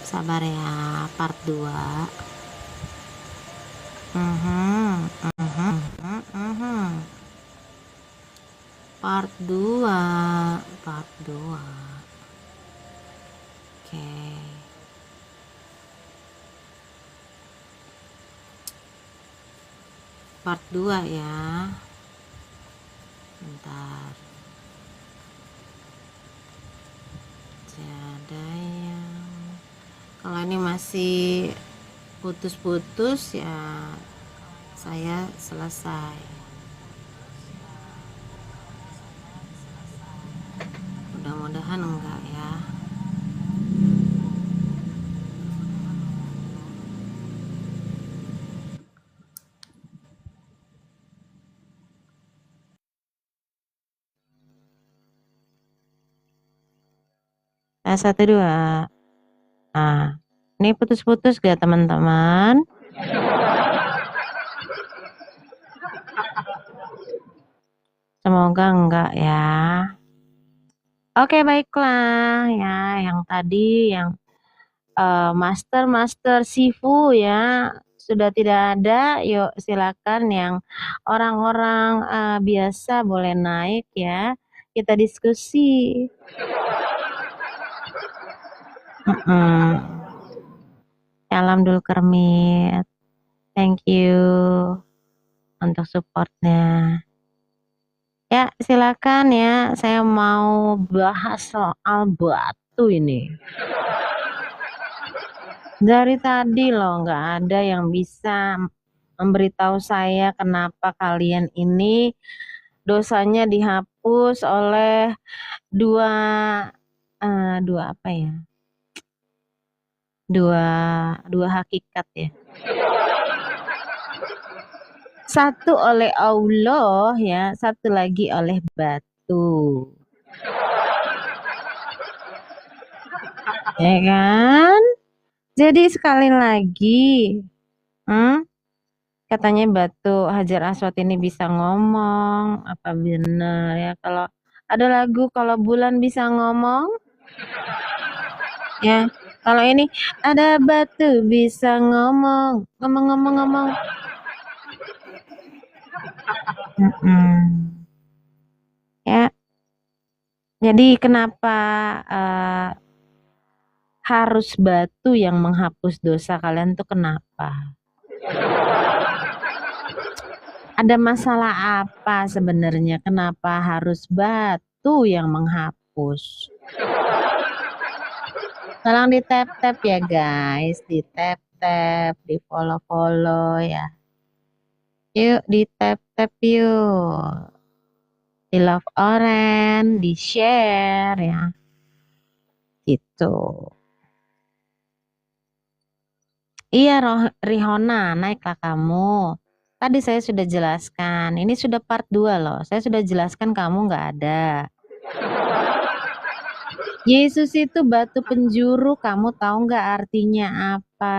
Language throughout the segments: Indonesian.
Sabar ya, part 2. Part 2. Oke. Part 2 ya. Bentar. Ada yang kalau ini masih putus-putus ya saya selesai. Mudah-mudahan enggak ya. Nah, 1, 2. Nah, ini putus-putus gak teman-teman? Semoga enggak ya. Oke, baiklah ya. Yang tadi yang master Sifu ya sudah tidak ada. Yuk silakan yang orang-orang biasa boleh naik ya. Kita diskusi. Salam dulu Kermit. Thank you untuk supportnya. Ya silakan ya. Saya mau bahas soal batu ini. Dari tadi loh nggak ada yang bisa memberitahu saya kenapa kalian ini dosanya dihapus oleh dua apa ya? Dua hakikat ya. Satu oleh Allah ya, satu lagi oleh batu. Ya kan? Jadi sekali lagi, katanya batu Hajar Aswad ini bisa ngomong, apa benar ya? Kalau ada lagu kalau bulan bisa ngomong, ya. Kalau ini ada batu bisa ngomong. Ya. Jadi kenapa harus batu yang menghapus dosa kalian tuh kenapa? Ada masalah apa sebenarnya? Kenapa harus batu yang menghapus? Tolong di tap-tap ya guys, di tap-tap, di follow-follow ya. Yuk di tap-tap yuk. Di love orange, di share ya. Gitu. Iya Rihona, naiklah kamu. Tadi saya sudah jelaskan, ini sudah part 2 loh. Saya sudah jelaskan kamu nggak ada. Yesus itu batu penjuru, kamu tahu nggak artinya apa?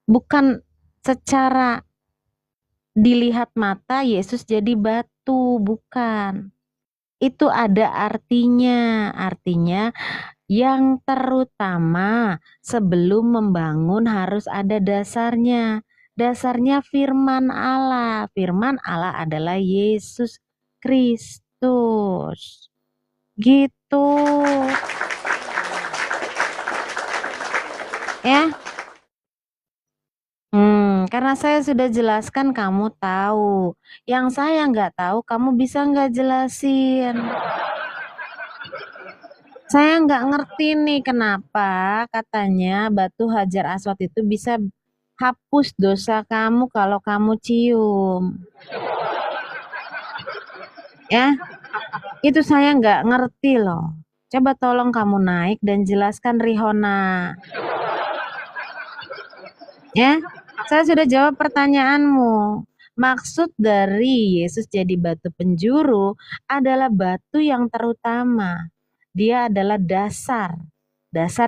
Bukan secara dilihat mata Yesus jadi batu, bukan. Itu ada artinya. Artinya yang terutama sebelum membangun harus ada dasarnya. Dasarnya firman Allah. Firman Allah adalah Yesus Kristus. Gitu. Ya. Karena saya sudah jelaskan kamu tahu. Yang saya nggak tahu kamu bisa nggak jelasin. Saya nggak ngerti nih kenapa katanya batu Hajar Aswad itu bisa hapus dosa kamu kalau kamu cium. Ya, itu saya nggak ngerti loh. Coba tolong kamu naik dan jelaskan Rihona. Ya, saya sudah jawab pertanyaanmu. Maksud dari Yesus jadi batu penjuru adalah batu yang terutama. Dia adalah dasar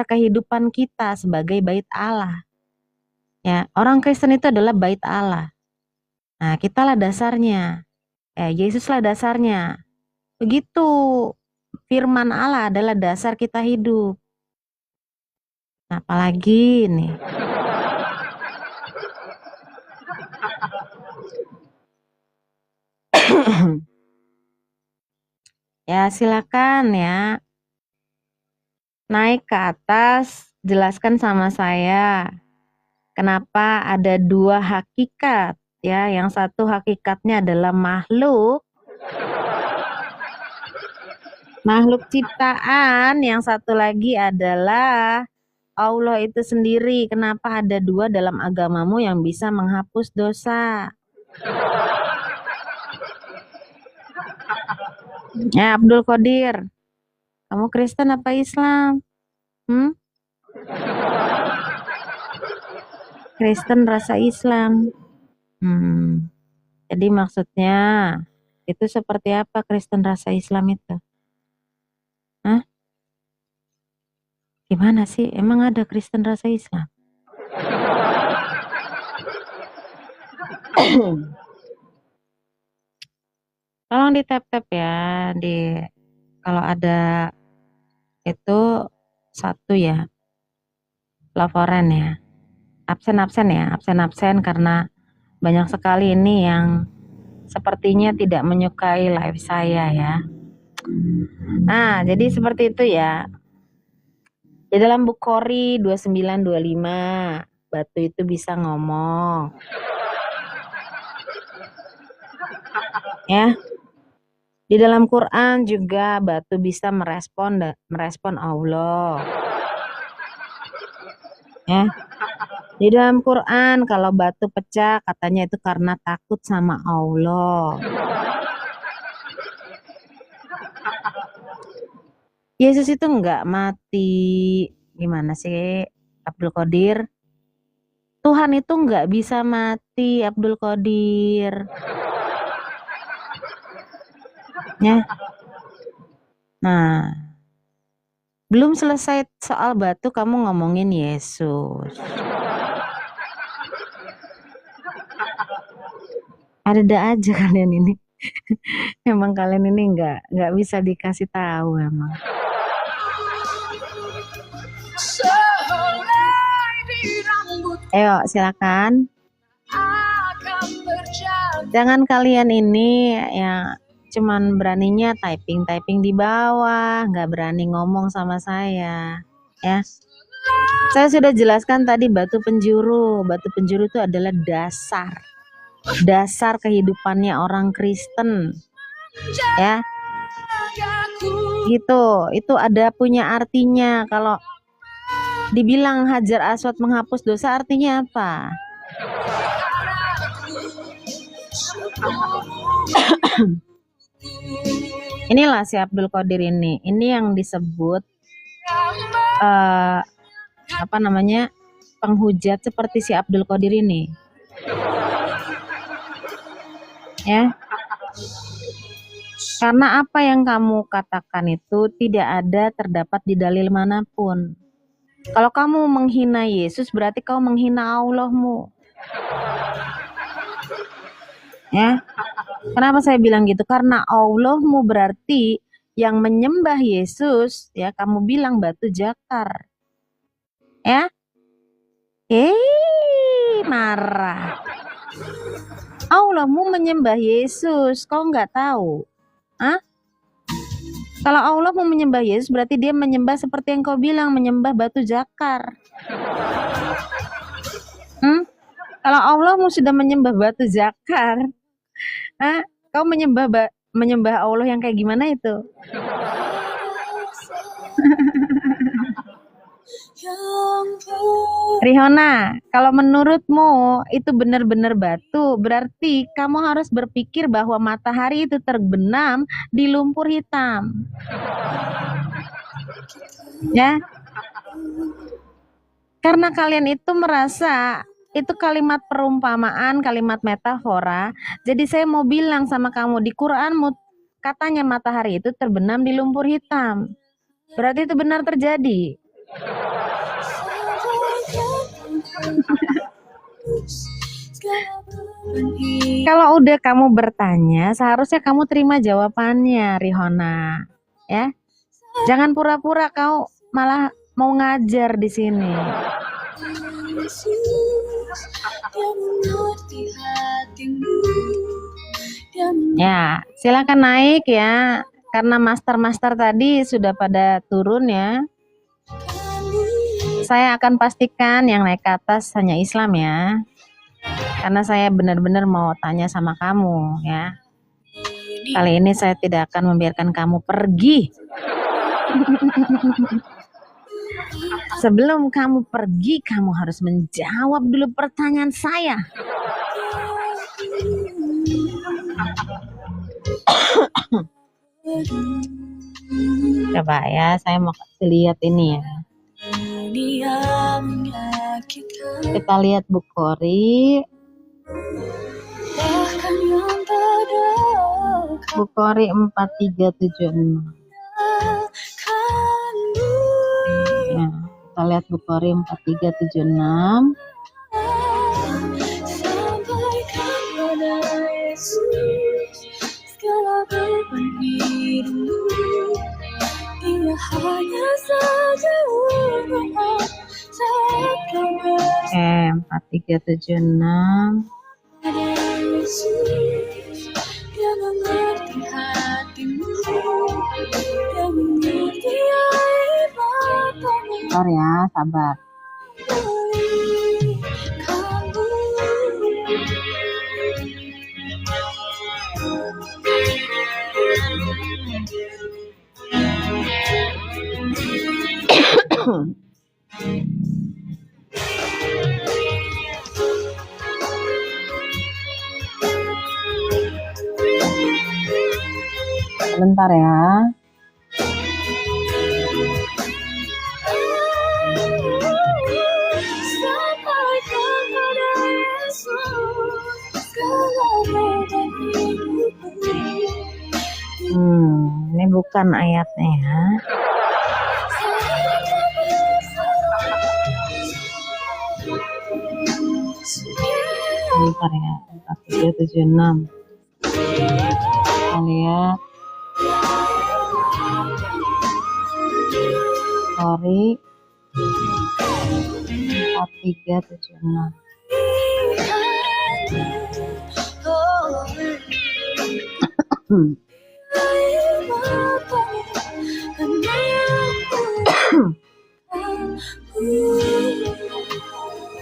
kehidupan kita sebagai bait Allah. Ya, orang Kristen itu adalah bait Allah. Nah, kitalah dasarnya. Yesuslah dasarnya. Begitu. Firman Allah adalah dasar kita hidup. Apalagi nih? Ya silakan ya. Naik ke atas, jelaskan sama saya. Kenapa ada dua hakikat? Ya, yang satu hakikatnya adalah makhluk ciptaan, yang satu lagi adalah Allah itu sendiri. Kenapa ada dua dalam agamamu yang bisa menghapus dosa? Ya, Abdul Qadir, kamu Kristen apa Islam? Kristen rasa Islam. Jadi maksudnya itu seperti apa Kristen rasa Islam itu? Hah? Gimana sih? Emang ada Kristen rasa Islam? Tolong di tap-tap ya, kalau ada itu satu ya, laporan ya. Absen karena banyak sekali ini yang sepertinya tidak menyukai live saya ya. Nah, jadi seperti itu ya. Di dalam Bukhari 2925, batu itu bisa ngomong. Ya. Di dalam Quran juga batu bisa merespon Allah. Ya. Di dalam Quran kalau batu pecah katanya itu karena takut sama Allah. Yesus itu enggak mati. Gimana sih Abdul Qadir? Tuhan itu enggak bisa mati Abdul Qadir. Ya. Nah, belum selesai soal batu kamu ngomongin Yesus. Ada aja kalian ini. Emang kalian ini nggak bisa dikasih tahu emang. Ayo silakan. Jangan kalian ini ya cuman beraninya typing di bawah, nggak berani ngomong sama saya, ya. Saya sudah jelaskan tadi batu penjuru. Batu penjuru itu adalah dasar kehidupannya orang Kristen, ya. Gitu, itu ada punya artinya. Kalau dibilang Hajar Aswad menghapus dosa artinya apa? Inilah si Abdul Qadir ini yang disebut penghujat seperti si Abdul Qadir ini, ya. Karena apa yang kamu katakan itu tidak ada terdapat di dalil manapun. Kalau kamu menghina Yesus berarti kau menghina Allahmu. Ya. Kenapa saya bilang gitu? Karena Allahmu berarti yang menyembah Yesus, ya kamu bilang batu jakar. Ya? Marah. Allahmu menyembah Yesus, kau nggak tahu? Hah? Kalau Allah mau menyembah Yesus berarti dia menyembah seperti yang kau bilang, menyembah batu jakar. Kalau Allah mau sudah menyembah batu jakar, kau menyembah Allah yang kayak gimana itu? Rihona, kalau menurutmu itu benar-benar batu, berarti kamu harus berpikir bahwa matahari itu terbenam di lumpur hitam. Ya. Karena kalian itu merasa itu kalimat perumpamaan, kalimat metafora. Jadi saya mau bilang sama kamu, di Quranmu katanya matahari itu terbenam di lumpur hitam. Berarti itu benar terjadi. Kalau udah kamu bertanya, seharusnya kamu terima jawabannya, Rihona. Ya, jangan pura-pura kau malah mau ngajar di sini. Ya, silakan naik ya. Karena master-master tadi sudah pada turun ya. Saya akan pastikan yang naik ke atas hanya Islam ya. Karena saya benar-benar mau tanya sama kamu ya. Kali ini saya tidak akan membiarkan kamu pergi. Sebelum kamu pergi, kamu harus menjawab dulu pertanyaan saya. Coba ya, saya mau kasih lihat ini ya. Kita lihat Bukhari. Bukhari 4376. Ya, kita lihat Bukhari 4376. Oke, 4376. Sabar ya, sabar. Sebentar ya. Ini bukan ayatnya ya. Bentar ya, 4376. Kita lihat. Sorry. 4376.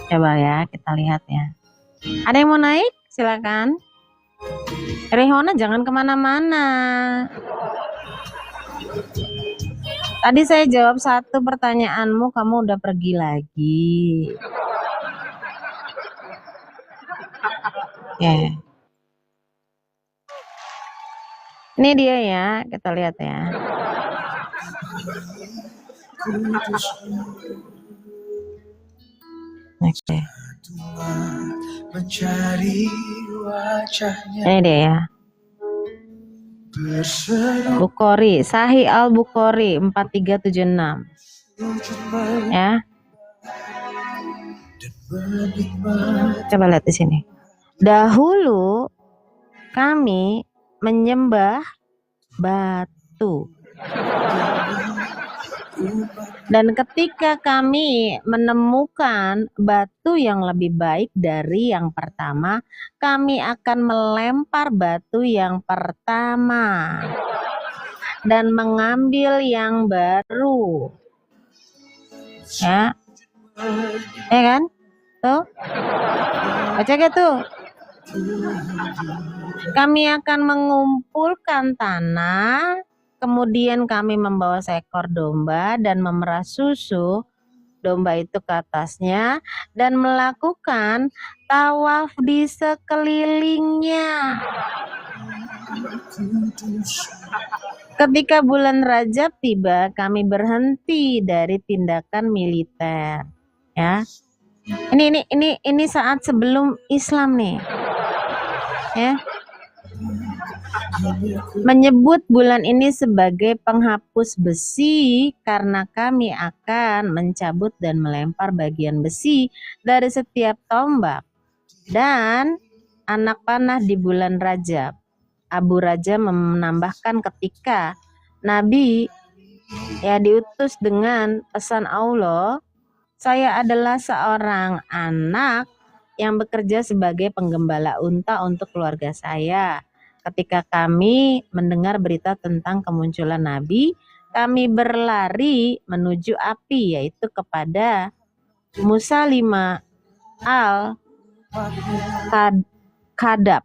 Coba ya, kita lihat ya. Ada yang mau naik? Silakan. Rehona jangan kemana-mana. Tadi saya jawab satu pertanyaanmu, kamu udah pergi lagi. Ya. Ini dia ya, kita lihat ya. Oke. Ini dia ya. Bukhari, Sahih Al-Bukhari 4376. Ya. Coba lihat di sini. Dahulu kami menyembah batu. Dan ketika kami menemukan batu yang lebih baik dari yang pertama, kami akan melempar batu yang pertama dan mengambil yang baru. Ya. Ya kan? Tuh. Baca gak tuh? Kami akan mengumpulkan tanah, kemudian kami membawa seekor domba dan memerah susu domba itu ke atasnya dan melakukan tawaf di sekelilingnya. Ketika bulan Rajab tiba, kami berhenti dari tindakan militer. Ya. Ini saat sebelum Islam nih. Ya. Menyebut bulan ini sebagai penghapus besi karena kami akan mencabut dan melempar bagian besi dari setiap tombak dan anak panah di bulan Rajab. Abu Raja menambahkan ketika Nabi Ya, diutus dengan pesan Allah, saya adalah seorang anak yang bekerja sebagai penggembala unta untuk keluarga saya. Ketika kami mendengar berita tentang kemunculan Nabi, kami berlari menuju api, yaitu kepada Musalimah al-Kadab.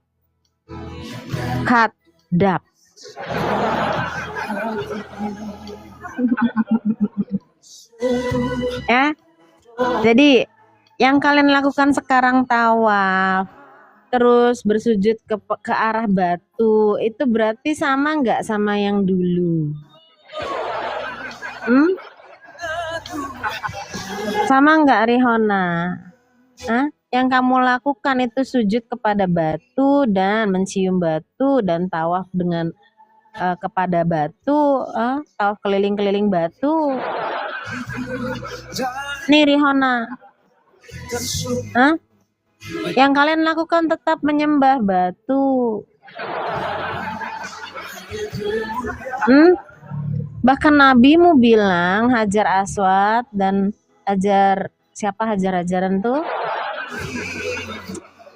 Ya, jadi yang kalian lakukan sekarang tawaf, terus bersujud ke arah batu, itu berarti sama nggak sama yang dulu? Sama nggak Rihona? Yang kamu lakukan itu sujud kepada batu dan mencium batu dan tawaf dengan kepada batu, tawaf keliling-keliling batu. Nih Rihona, yang kalian lakukan tetap menyembah batu. Bahkan nabimu bilang Hajar Aswad dan Hajar-Hajaran tuh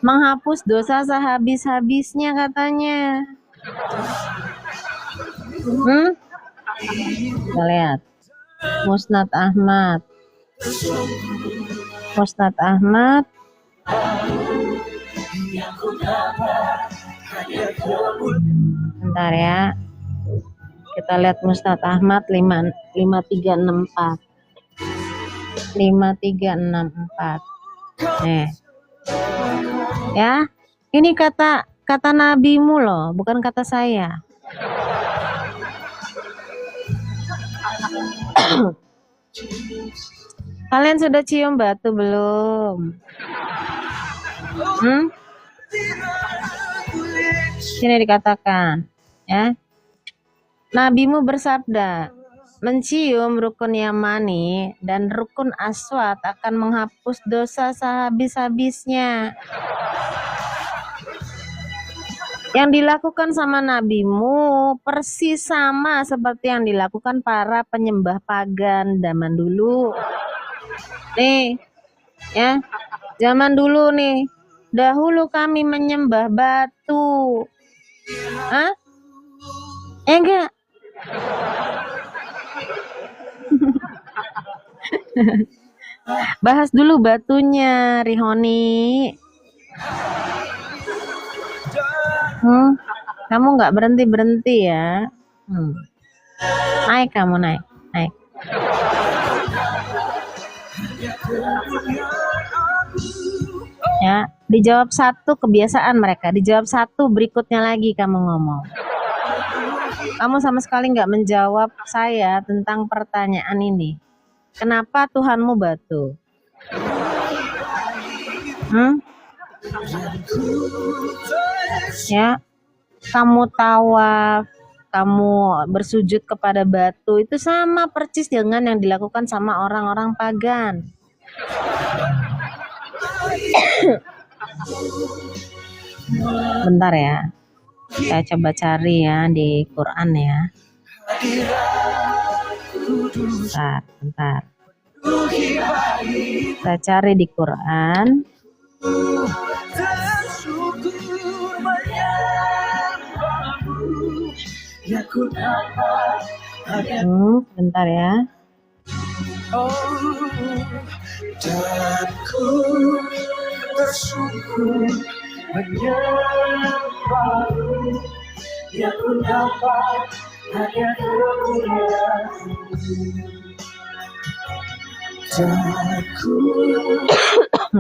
menghapus dosa sehabis-habisnya katanya. Kita lihat Musnad Ahmad. Bentar ya, kita lihat Musnad Ahmad 5364. Ya, ini kata nabimu loh, bukan kata saya. Kalian sudah cium batu belum? Sini dikatakan, ya. Nabimu bersabda, mencium rukun Yamani dan rukun Aswad akan menghapus dosa sehabis-habisnya. Yang dilakukan sama nabimu persis sama seperti yang dilakukan para penyembah pagan zaman dulu. Nih, ya, zaman dulu nih, dahulu kami menyembah batu. Enggak. Bahas dulu batunya, Rihoni. Kamu nggak berhenti ya? Naik kamu, naik. Ya, dijawab satu kebiasaan mereka, dijawab satu berikutnya lagi kamu ngomong. Kamu sama sekali nggak menjawab saya tentang pertanyaan ini. Kenapa Tuhanmu batu? Ya, kamu tawaf, kamu bersujud kepada batu, itu sama persis dengan yang dilakukan sama orang-orang pagan. Bentar ya, saya coba cari ya di Quran ya. Bentar. Saya cari di Quran. Bentar ya.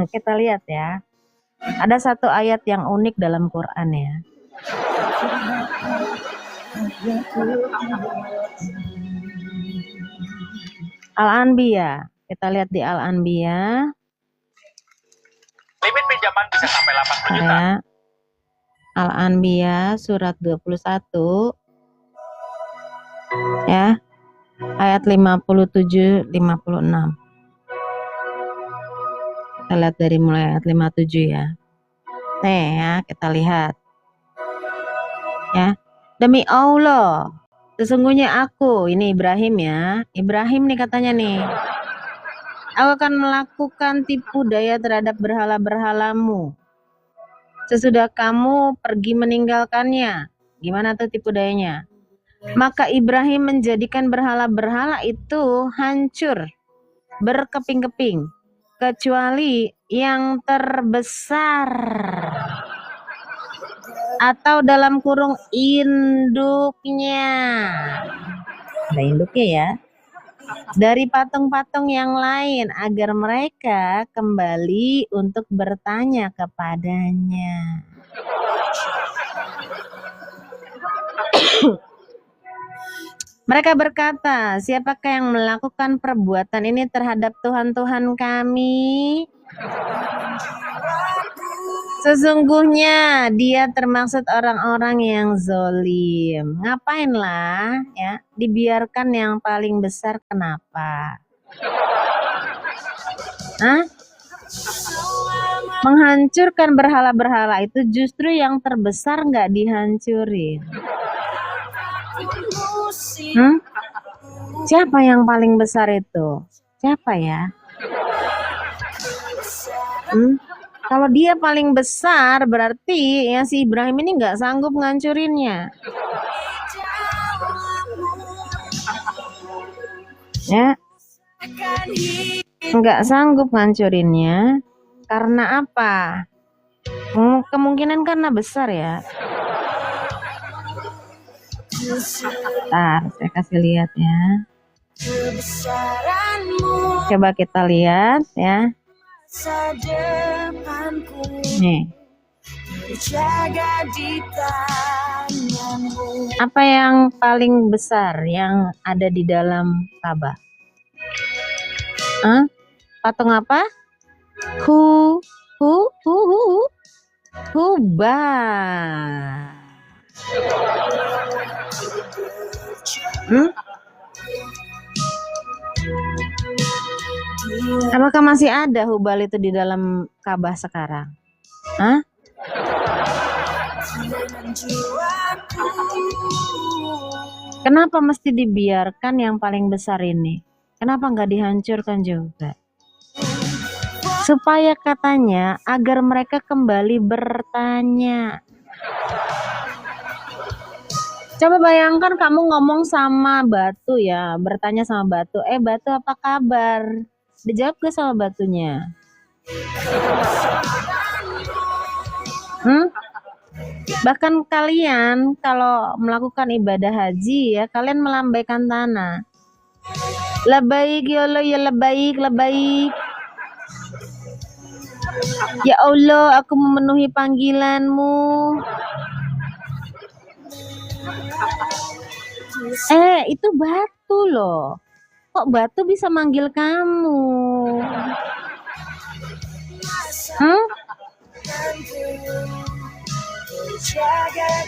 Kita lihat ya. Ada satu ayat yang unik dalam Quran ya. Al-Anbiya. Kita lihat di Al-Anbiya. Limit pinjaman bisa sampai 80 juta. Ya. Al-Anbiya surat 21. Ya. Ayat 57 56. Kita lihat dari mulai ayat 57 ya. Nih ya, kita lihat. Ya. Demi Allah, Sesungguhnya aku, ini Ibrahim ya. Ibrahim nih katanya nih. Aku akan melakukan tipu daya terhadap berhala-berhalamu. Sesudah kamu pergi meninggalkannya. Gimana tuh tipu dayanya? Maka Ibrahim menjadikan berhala-berhala itu hancur, berkeping-keping, kecuali yang terbesar atau dalam kurung induknya. Ada induknya ya. Dari patung-patung yang lain agar mereka kembali untuk bertanya kepadanya. Mereka berkata, siapakah yang melakukan perbuatan ini terhadap Tuhan-Tuhan kami? Sesungguhnya dia termaksud orang-orang yang zolim. Ngapainlah ya, dibiarkan yang paling besar kenapa? Hah? Menghancurkan berhala-berhala itu justru yang terbesar nggak dihancurin. Siapa yang paling besar itu? Siapa ya? Kalau dia paling besar berarti ya si Ibrahim ini nggak sanggup ngancurinnya. Ya, nggak sanggup ngancurinnya. Karena apa? Kemungkinan karena besar ya. Bentar, saya kasih lihat ya. Coba kita lihat ya. Nih. Apa yang paling besar yang ada di dalam Ka'bah? Patung apa? Hubal. Apakah masih ada Hubal itu di dalam Ka'bah sekarang? Kenapa mesti dibiarkan yang paling besar ini? Kenapa nggak dihancurkan juga? Supaya katanya agar mereka kembali bertanya. Coba bayangkan kamu ngomong sama batu ya, bertanya sama batu, batu apa kabar? Dijawab gak sama batunya? Bahkan kalian kalau melakukan ibadah haji ya, kalian melambaikan tanah. Labaik ya Allah, ya labaik, labaik. Ya Allah, aku memenuhi panggilanmu. Itu batu loh. Kok batu bisa manggil kamu?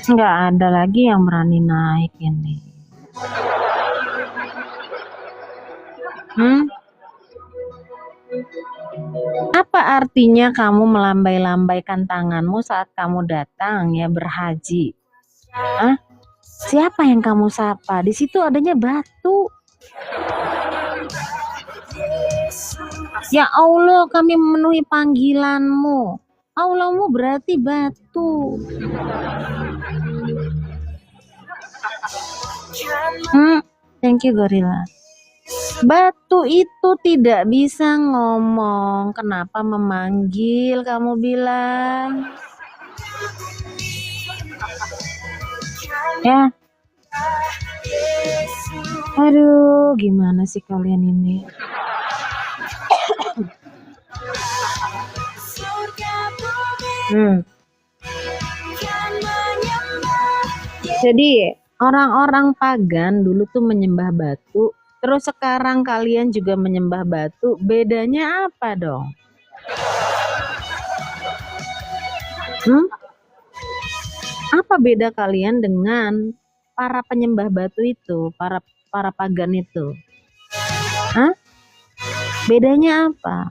Nggak ada lagi yang berani naik ini. Apa artinya kamu melambai-lambaikan tanganmu saat kamu datang ya berhaji? Siapa yang kamu sapa? Di situ adanya batu. Ya Allah, kami memenuhi panggilanmu. Allahmu berarti batu. Thank you Gorilla. Batu itu tidak bisa ngomong. Kenapa memanggil kamu bilang? Ya. Aduh, gimana sih kalian ini? Jadi orang-orang pagan dulu tuh menyembah batu, terus sekarang kalian juga menyembah batu. Bedanya apa dong? Apa beda kalian dengan para penyembah batu itu, para pagan itu? Bedanya apa?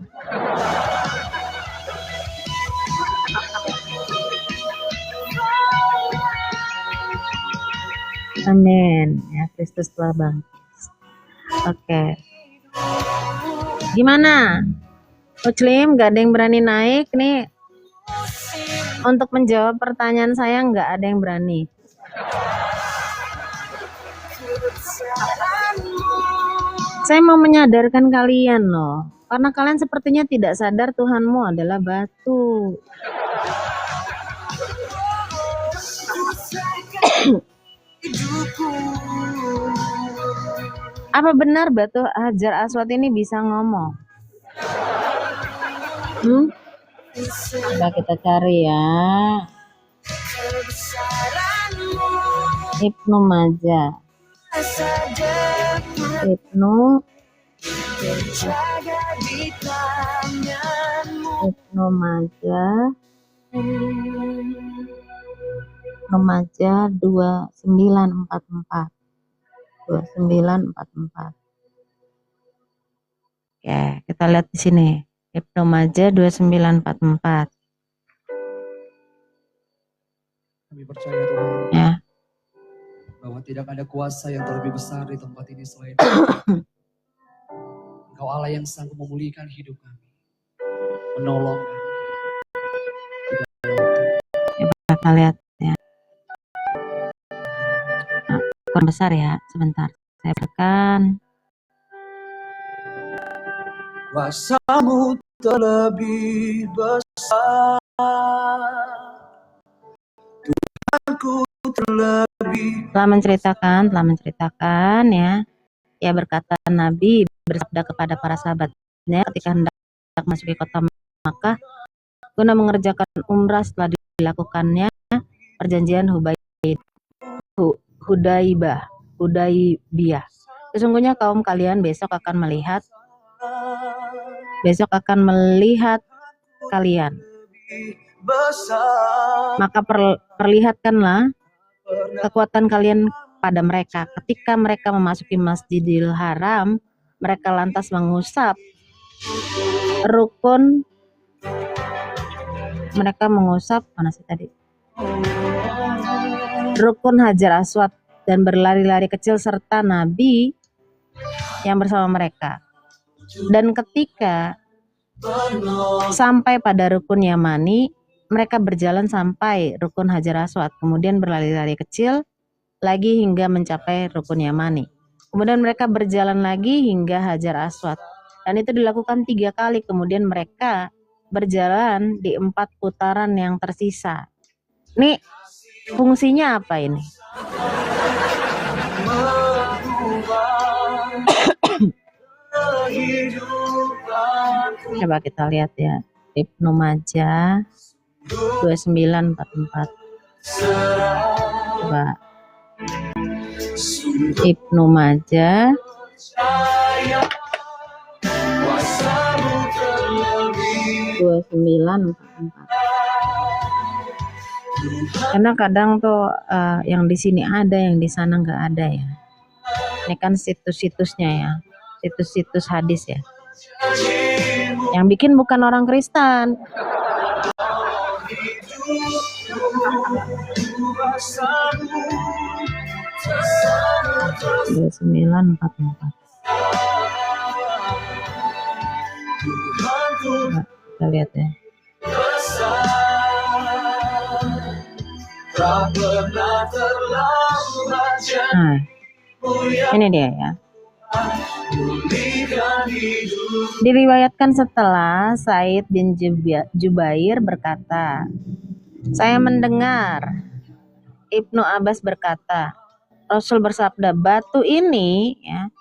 Amin. Ya, Kristus telah bangkit. Oke. Gimana? Muslim, gak ada yang berani naik nih. Untuk menjawab pertanyaan saya nggak ada yang berani. Saya mau menyadarkan kalian loh. Karena kalian sepertinya tidak sadar Tuhanmu adalah batu. Apa benar batu Hajar Aswad ini bisa ngomong? Coba kita cari ya. Ibnu Majah. Ibnu Majah. Ibnu Majah 2944. 2944. Oke, kita lihat di sini. Ibnu Majah 2944. Kami percaya Tuhan Ya. bahwa tidak ada kuasa yang terlebih besar di tempat ini selain Engkau Allah yang sanggup memulihkan hidup kami, menolong kami. Kita lihat ya. Nah, kurang besar ya, sebentar. Saya tekan. Kuasa-Mu terlebih besar, Tuhanku terlebih. Telah menceritakan ya. Ya, berkata Nabi bersabda kepada para sahabatnya ketika hendak memasuki kota Makkah guna mengerjakan umrah setelah dilakukannya perjanjian Hudaibiyah. Sesungguhnya kaum kalian besok akan melihat kalian. Maka perlihatkanlah kekuatan kalian pada mereka. Ketika mereka memasuki Masjidil Haram, mereka lantas mengusap rukun. Mereka mengusap rukun Hajar Aswad dan berlari-lari kecil serta Nabi yang bersama mereka. Dan ketika sampai pada rukun Yamani, mereka berjalan sampai rukun Hajar Aswad, kemudian berlari-lari kecil lagi hingga mencapai rukun Yamani. Kemudian mereka berjalan lagi hingga Hajar Aswad. Dan itu dilakukan 3 kali, kemudian mereka berjalan di 4 putaran yang tersisa. Nih, fungsinya apa ini? Coba kita lihat ya. Ibnu Majah 2944. Coba. Ibnu Majah 2944. Karena kadang tuh yang di sini ada, yang di sana nggak ada ya. Ini kan situs-situsnya ya, situs-situs hadis ya. Yang bikin bukan orang Kristen. Dua 944. Nah, kita lihat ya. Nah, ini dia ya. Diriwayatkan setelah Said bin Jubair berkata, saya mendengar Ibnu Abbas berkata, Rasul bersabda, batu ini ya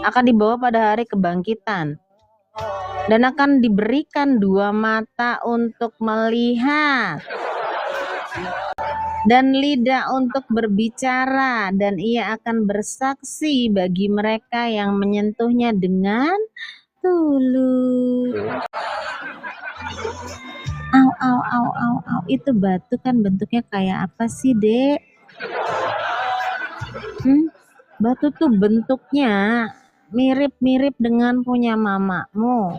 akan dibawa pada hari kebangkitan dan akan diberikan 2 mata untuk melihat dan lidah untuk berbicara, dan ia akan bersaksi bagi mereka yang menyentuhnya dengan tulus. Au. Itu batu kan bentuknya kayak apa sih, Dek? Batu tuh bentuknya mirip-mirip dengan punya mamamu.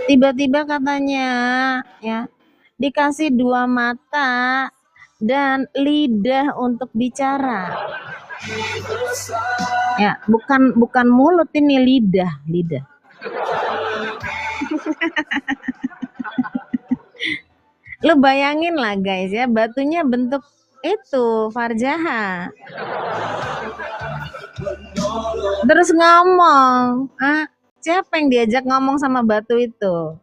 Tiba-tiba katanya ya dikasih 2 mata dan lidah untuk bicara. Ya, bukan mulut ini, lidah. Lu bayangin lah guys ya, batunya bentuk itu Farjaha. Terus ngomong, siapa yang diajak ngomong sama batu itu?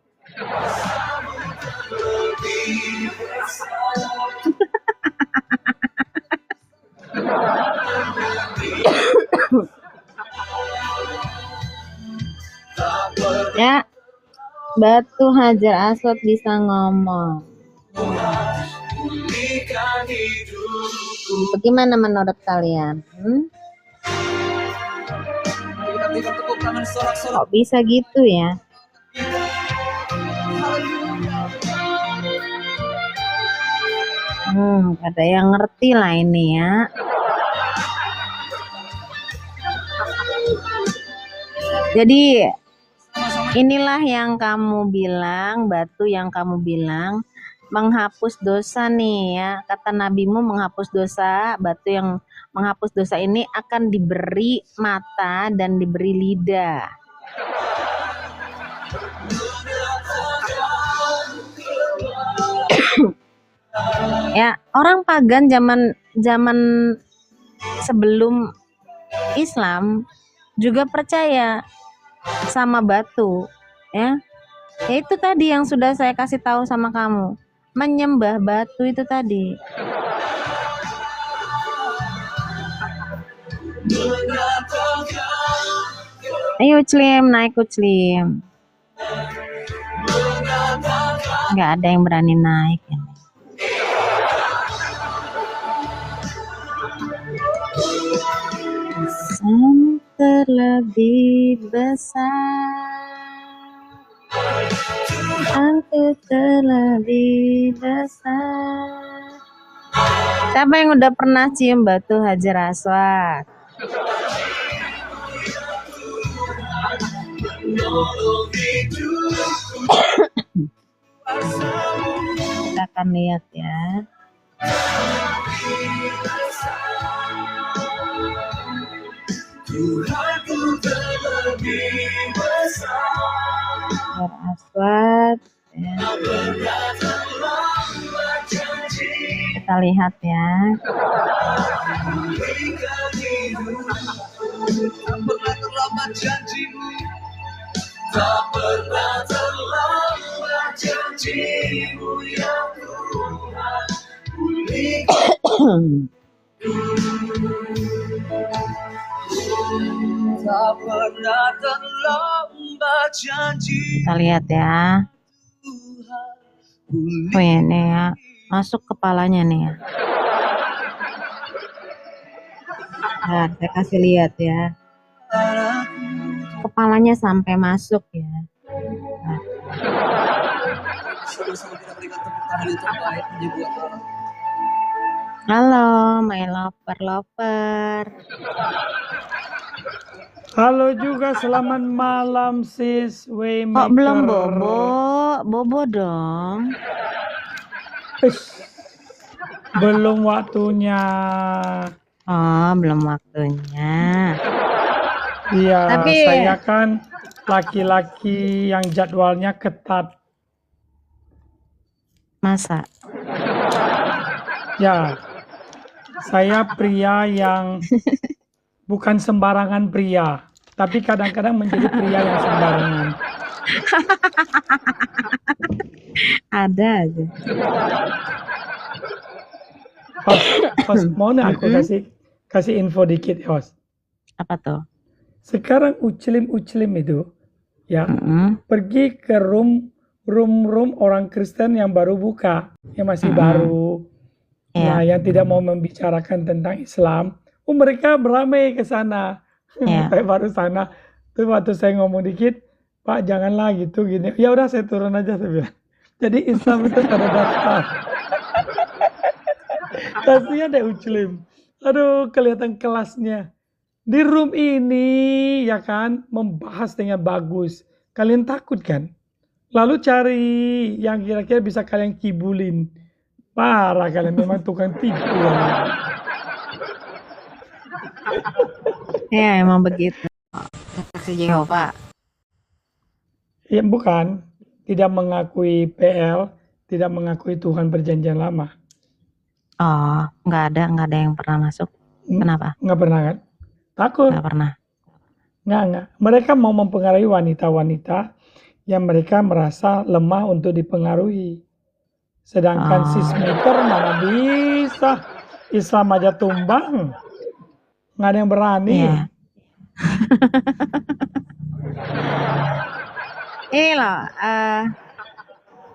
Ya, batu Hajar Aswad bisa ngomong. Bagaimana menurut kalian? Kok bisa gitu ya? Ada yang ngerti lah ini ya. Jadi inilah yang kamu bilang, batu yang kamu bilang menghapus dosa nih ya. Kata nabimu menghapus dosa, batu yang menghapus dosa ini akan diberi mata dan diberi lidah. Ya, orang pagan zaman sebelum Islam juga percaya sama batu, ya. Itu tadi yang sudah saya kasih tahu sama kamu, menyembah batu itu tadi. Ayo Uclim, naik Uclim. Nggak ada yang berani naik ya. Sang terlebih besar, Angku terlebih besar. Siapa yang udah pernah cium batu Hajar Aswad? Kita akan lihat ya. Hajar Aswad ya. Kita lihat ya. Tak pernah terlambat janjimu ya Tuhan. Tak pernah terlambat janji. Kita lihat ya. Oh ya, nih ya, masuk kepalanya nih ya. Nah, saya kasih lihat ya. Kepalanya sampai masuk ya. Nah. Halo, my lover. Halo juga, selamat malam sis Waymaker. Kok belum bobo dong. Belum waktunya. Oh, belum waktunya. Iya, Tapi saya kan laki-laki yang jadwalnya ketat. Masa? Ya, saya pria yang bukan sembarangan pria, tapi kadang-kadang menjadi pria yang sembarangan. Ada aja. Host, mau nih aku kasih info dikit, host. Apa tuh? Sekarang uclim itu ya pergi ke room orang Kristen yang baru buka, yang masih baru, nah yang tidak mau membicarakan tentang Islam, mereka beramai ke sana. Saya baru sana, tuh waktu saya ngomong dikit, Pak janganlah gitu gini, ya udah saya turun aja, saya bilang. Jadi Islam itu pada daftar. Kasihan deh uclim, aduh kelihatan kelasnya. Di room ini ya kan membahas dengan bagus. Kalian takut kan? Lalu cari yang kira-kira bisa kalian kibulin. Parah kalian memang tukang tipu. Ya, emang begitu. Saksi Yehova. Ya bukan, tidak mengakui PL, tidak mengakui Tuhan perjanjian lama. Oh, nggak ada yang pernah masuk. Kenapa? Nggak pernah kan? Takut. Nggak pernah. Nggak. Mereka mau mempengaruhi wanita-wanita yang mereka merasa lemah untuk dipengaruhi. Sedangkan sismaker mana bisa. Islam aja tumbang. Nggak ada yang berani. Iya. Ini loh,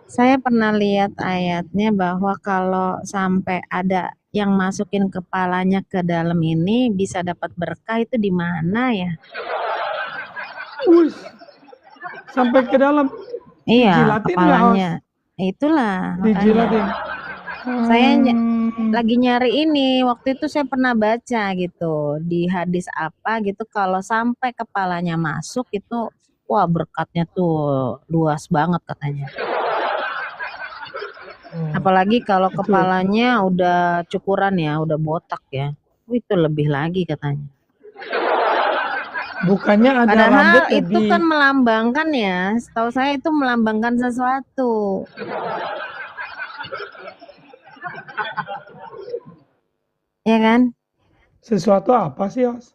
saya pernah lihat ayatnya bahwa kalau sampai ada yang masukin kepalanya ke dalam ini bisa dapat berkah, itu di mana ya? Wih, sampai ke dalam. Iya, Dijilatin nggak, kepalanya. Itulah, makanya. Dijilatin. Saya lagi nyari ini. Waktu itu saya pernah baca gitu di hadis apa gitu, kalau sampai kepalanya masuk itu, wah berkatnya tuh luas banget katanya. Apalagi kalau kepalanya udah cukuran ya, udah botak ya, itu lebih lagi katanya. Bukannya ada Padahal rambut itu lebih. kan melambangkan ya, setahu saya itu melambangkan sesuatu. Ya kan? Sesuatu apa sih, Os?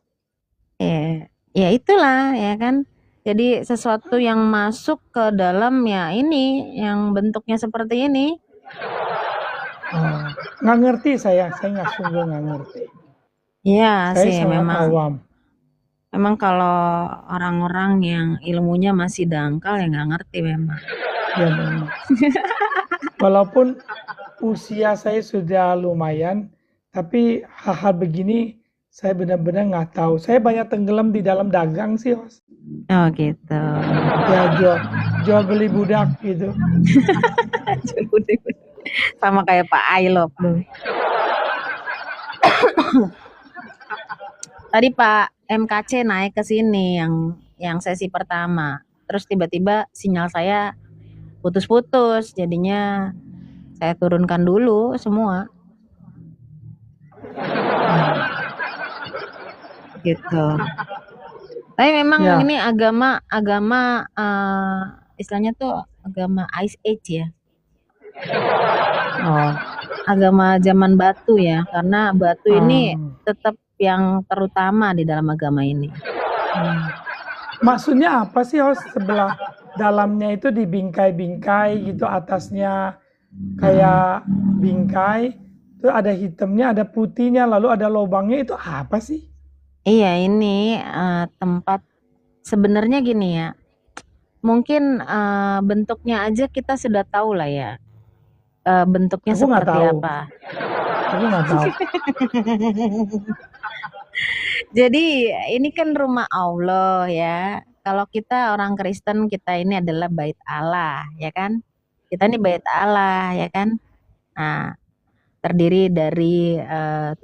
Ya itulah ya kan. Jadi sesuatu yang masuk ke dalam ya ini, yang bentuknya seperti ini. Nggak ngerti saya nggak sungguh nggak ngerti. Iya Saya sih, sangat awam. memang kalau orang-orang yang ilmunya masih dangkal ya nggak ngerti memang. Ya memang. Walaupun usia saya sudah lumayan, tapi hal-hal begini saya benar-benar nggak tahu. Saya banyak tenggelam di dalam dagang sih, Os. Oh gitu. Ya jual beli budak gitu. Sama kayak Pak Ailop tuh. Tadi Pak MKC naik ke sini yang sesi pertama. Terus tiba-tiba sinyal saya putus-putus, jadinya saya turunkan dulu semua. Gitu. Tapi memang Ya. ini agama istilahnya tuh agama Ice Age ya. Agama zaman batu ya, karena batu ini tetap yang terutama di dalam agama ini. Maksudnya apa sih, Os? Sebelah dalamnya itu dibingkai-bingkai gitu, atasnya kayak bingkai, terus ada hitamnya, ada putihnya, lalu ada lubangnya, itu apa sih? Iya, ini tempat sebenarnya gini ya. Mungkin bentuknya aja kita sudah tahu lah ya. Bentuknya Aku nggak seperti tahu. apa. Aku nggak tahu. Jadi ini kan rumah Allah ya. Kalau kita orang Kristen, kita ini adalah bait Allah ya kan. Kita ini bait Allah ya kan. Nah, terdiri dari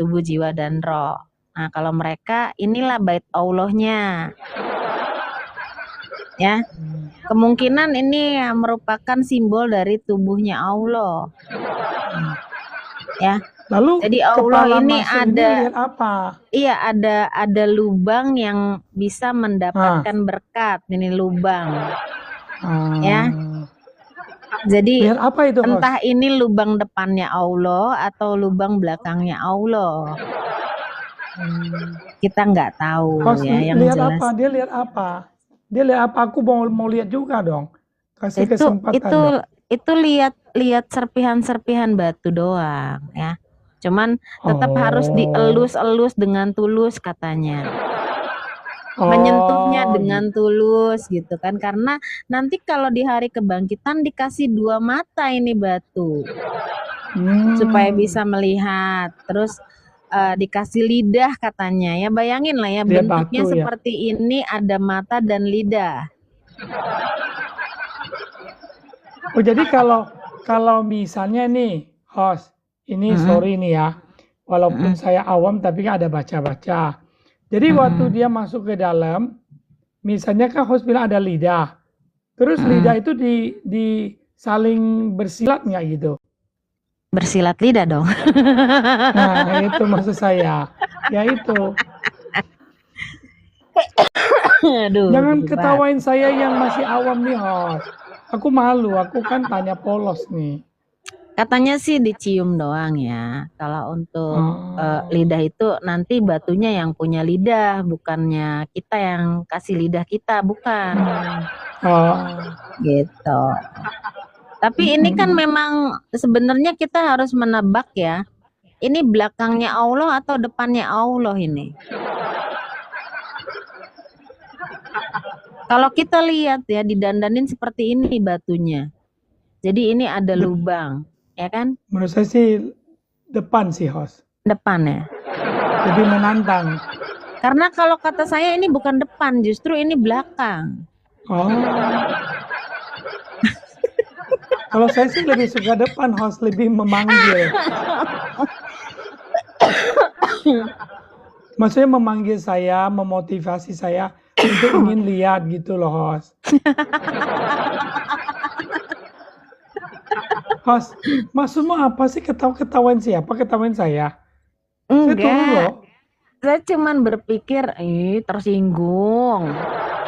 tubuh, jiwa, dan roh. Nah, kalau mereka inilah bait Allahnya. Ya. Kemungkinan ini merupakan simbol dari tubuhnya Allah. Ya. Lalu jadi Allah ini ada apa? Iya, ada lubang yang bisa mendapatkan berkat. Ini lubang. Ya. Jadi lihat apa itu, entah ini lubang depannya Allah atau lubang belakangnya Allah. Kita nggak tahu ya, yang lihat jelas. apa? Dia lihat apa? Dia lihat apa? Aku mau lihat juga dong. Kasih kesempatan. Itu lihat serpihan-serpihan batu doang ya. Cuman tetap harus dielus-elus dengan tulus katanya. Menyentuhnya dengan tulus gitu kan, karena nanti kalau di hari kebangkitan dikasih 2 mata ini batu. Supaya bisa melihat. Terus dikasih lidah katanya ya, bayangin lah ya, bentuknya batu, seperti ini, ada mata dan lidah. Jadi kalau misalnya nih, host, ini sorry nih ya, walaupun saya awam tapi ada baca-baca. Jadi waktu dia masuk ke dalam, misalnya kan host bilang ada lidah, terus lidah itu di saling bersilat nggak gitu? Bersilat lidah dong. Nah, itu maksud saya. Ya itu. Aduh, Jangan berat. ketawain saya yang masih awam nih, host. Aku malu, aku kan tanya polos nih. Katanya sih dicium doang ya. Kalau untuk lidah itu nanti batunya yang punya lidah, bukannya kita yang kasih lidah kita, bukan. Gitu. Tapi ini kan memang sebenarnya kita harus menebak ya. Ini belakangnya Allah atau depannya Allah ini? Kalau kita lihat ya, didandanin seperti ini batunya. Jadi ini ada lubang, ya kan? Menurut saya sih depan sih, host. Depan ya. Lebih menantang. Karena kalau kata saya ini bukan depan, justru ini belakang. Oh. Kalau saya sih lebih suka depan, host, lebih memanggil. Maksudnya memanggil saya, memotivasi saya untuk ingin lihat gitu loh, host. Host, maksudmu apa sih ketawain siapa? Ketawain saya? Saya turun loh. Saya cuman berpikir, tersinggung.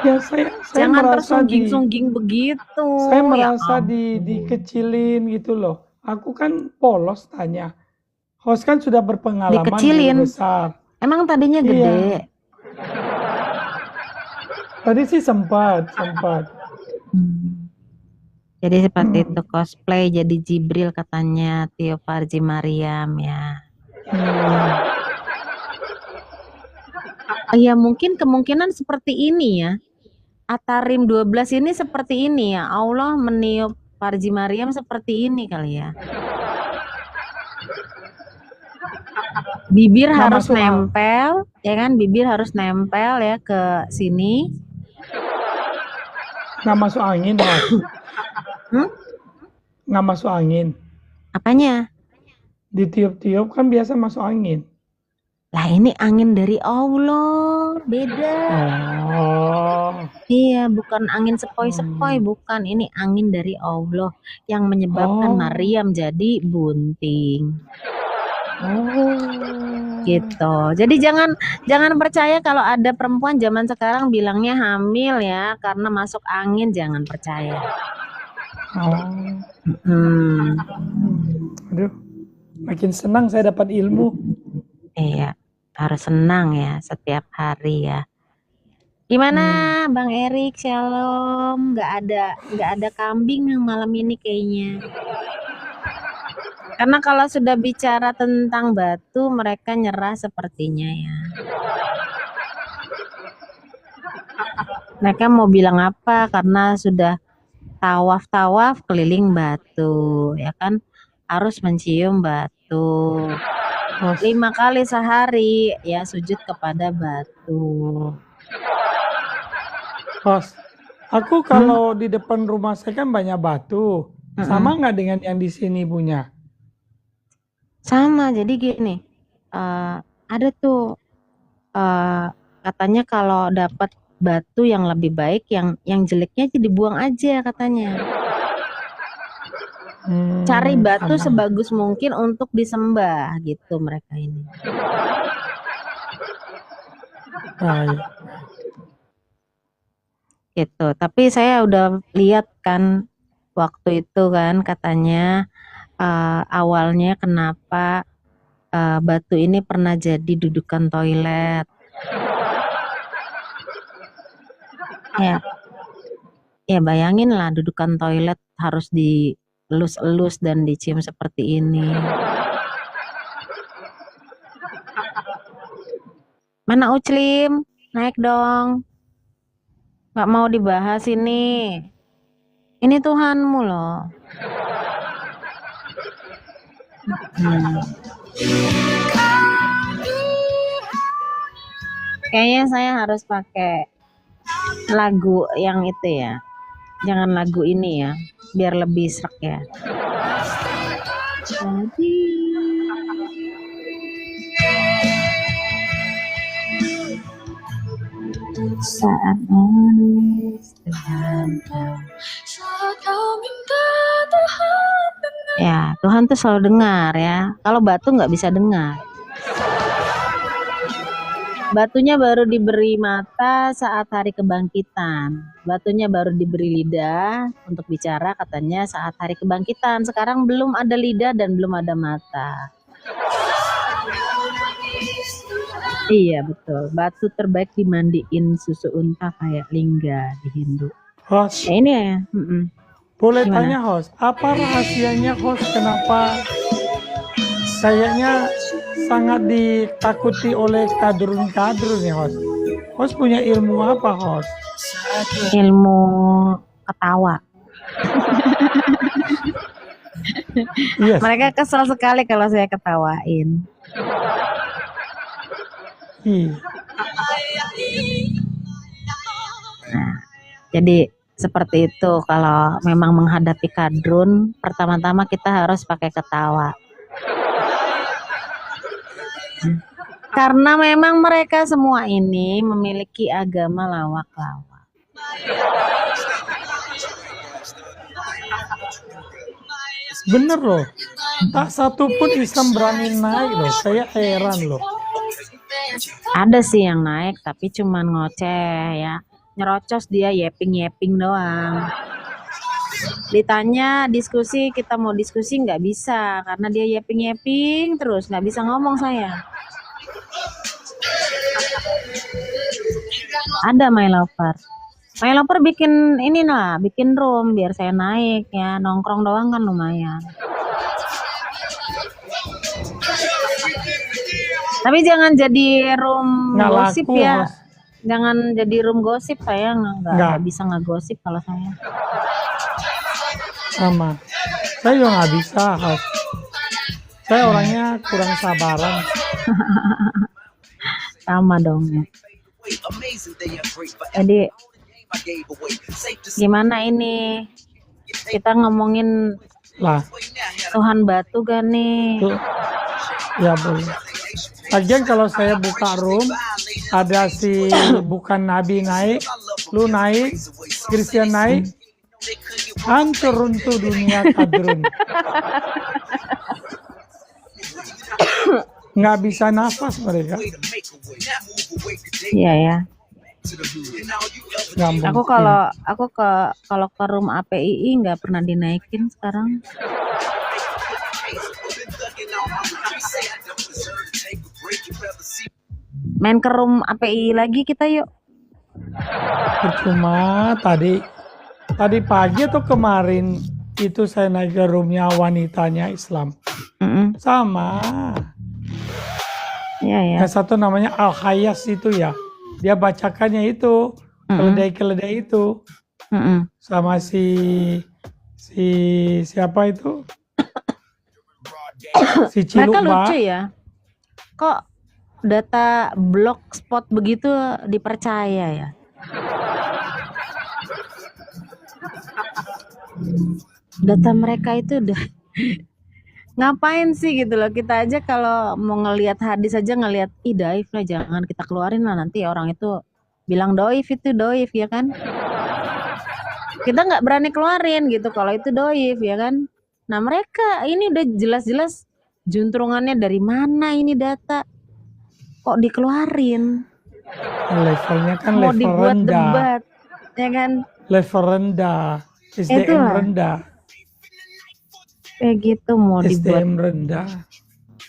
Ya saya Jangan merasa tersungging-sungging begitu. Saya merasa dikecilin gitu loh. Aku kan polos tanya. Host kan sudah berpengalaman Dikecilin. besar. Emang tadinya gede? Tadi sih sempat. Jadi seperti itu, cosplay jadi Jibril katanya Tio Farji Mariam ya. Ya mungkin kemungkinan seperti ini ya. Atarim 12 ini seperti ini ya. Allah meniup Farji Mariam seperti ini kali ya. Bibir harus nempel, ya kan? Bibir harus nempel ya ke sini. Nggak masuk angin, Mas. Nggak masuk angin. Apanya? Ditiup-tiup kan biasa masuk angin. Lah ini angin dari Allah, beda. Iya, bukan angin sepoi-sepoi, bukan. Ini angin dari Allah yang menyebabkan Maryam jadi bunting. Gitu. Jadi jangan percaya kalau ada perempuan zaman sekarang bilangnya hamil ya karena masuk angin, jangan percaya. Aduh, makin senang saya dapat ilmu. Iya, harus senang ya setiap hari ya. Gimana Bang Erik? Shalom. Nggak ada kambing yang malam ini kayaknya. Karena kalau sudah bicara tentang batu, mereka nyerah sepertinya ya. Mereka mau bilang apa? Karena sudah tawaf keliling batu, ya kan? Harus mencium batu. 5 kali sehari ya sujud kepada batu. Host, aku kalau di depan rumah saya kan banyak batu. Sama nggak dengan yang di sini punya? Sama, jadi gini, ada tuh katanya kalau dapat batu yang lebih baik, yang jeleknya aja dibuang aja katanya. Cari batu sebagus mungkin untuk disembah gitu mereka ini. Gitu. Tapi saya udah lihat kan waktu itu kan katanya awalnya kenapa batu ini pernah jadi dudukan toilet. Ya bayangin lah dudukan toilet harus dielus-elus dan dicium seperti ini. Mana Uclim? Naik dong. Gak mau dibahas ini. Ini Tuhanmu loh. Kayaknya saya harus pakai lagu yang itu ya. Jangan lagu ini ya, biar lebih srek ya. Jadi saat menangis Tuhan, saat kau minta Tuhan Ya, Tuhan tuh selalu dengar ya. Kalau batu nggak bisa dengar. Batunya baru diberi mata saat hari kebangkitan. Batunya baru diberi lidah untuk bicara katanya saat hari kebangkitan. Sekarang belum ada lidah dan belum ada mata. Iya betul. Batu terbaik dimandiin susu unta kayak lingga di Hindu. Host, Ya ini ya. boleh Gimana? tanya host, apa rahasianya host kenapa kayaknya sangat ditakuti oleh kadrun-kadrun ya host? Host punya ilmu apa host? Ilmu ketawa. Yes. Mereka kesel sekali kalau saya ketawain. Iya. Nah, jadi seperti itu kalau memang menghadapi kadrun, pertama-tama kita harus pakai ketawa. Karena memang mereka semua ini memiliki agama lawak-lawak. Bener loh. Tak satu pun Islam berani naik loh. Saya heran loh. Ada sih yang naik tapi cuman ngoceh ya. Nyerocos dia yeping-yeping doang. Ditanya diskusi, kita mau diskusi nggak bisa karena dia yeping-yeping terus, nggak bisa ngomong saya. Ada my lover. My lover bikin ini lah, bikin room biar saya naik ya, nongkrong doang kan lumayan. Tapi jangan jadi room Nggak gosip laku, ya. host. Jangan jadi room gosip, saya Nggak. nggak bisa ngegosip kalau saya. Sama. Saya juga nggak bisa host. Saya orangnya kurang sabaran. Sama dong ya. Jadi gimana ini? Kita ngomongin Lah, Tuhan batu kan nih? tuh. Ya boleh. Lagian kalau saya buka room, ada si bukan nabi naik, lu naik, Christian naik, hancur runtuh dunia kadrun. Nggak bisa nafas mereka. Iya ya. Nggak Aku mungkin. kalau ke room APII nggak pernah dinaikin sekarang. Main ke room API lagi kita yuk. Percuma tadi pagi atau kemarin itu saya naik ke roomnya wanitanya Islam. Sama. Iya ya. Yang satu namanya Al Hayas itu ya. Dia bacakannya itu keledai-keledai itu sama si siapa itu? Si Mereka Ciluk lucu ya. Kok data blogspot begitu dipercaya ya? Data mereka itu udah ngapain sih gitu loh. Kita aja kalau mau ngelihat hadis aja ngelihat daif lah, jangan kita keluarin lah, nanti orang itu bilang doif, itu doif ya kan. Kita nggak berani keluarin gitu kalau itu doif ya kan. Nah mereka ini udah jelas-jelas juntrungannya dari mana ini data kok dikeluarin. levelnya kan Mau level dibuat rendah. debat ya kan. Level rendah. SDM Itulah. rendah. Kayak gitu mau dibuat SDM rendah.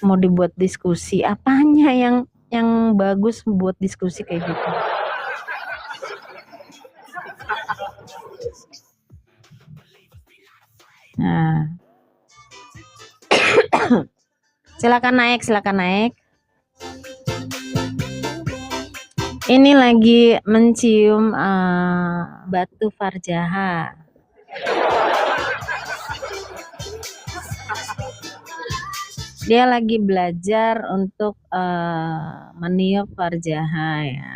mau dibuat diskusi, apanya yang bagus buat diskusi kayak gitu. Nah. Silakan naik. Ini lagi mencium batu farjaha. Dia lagi belajar untuk meniup farjaha ya.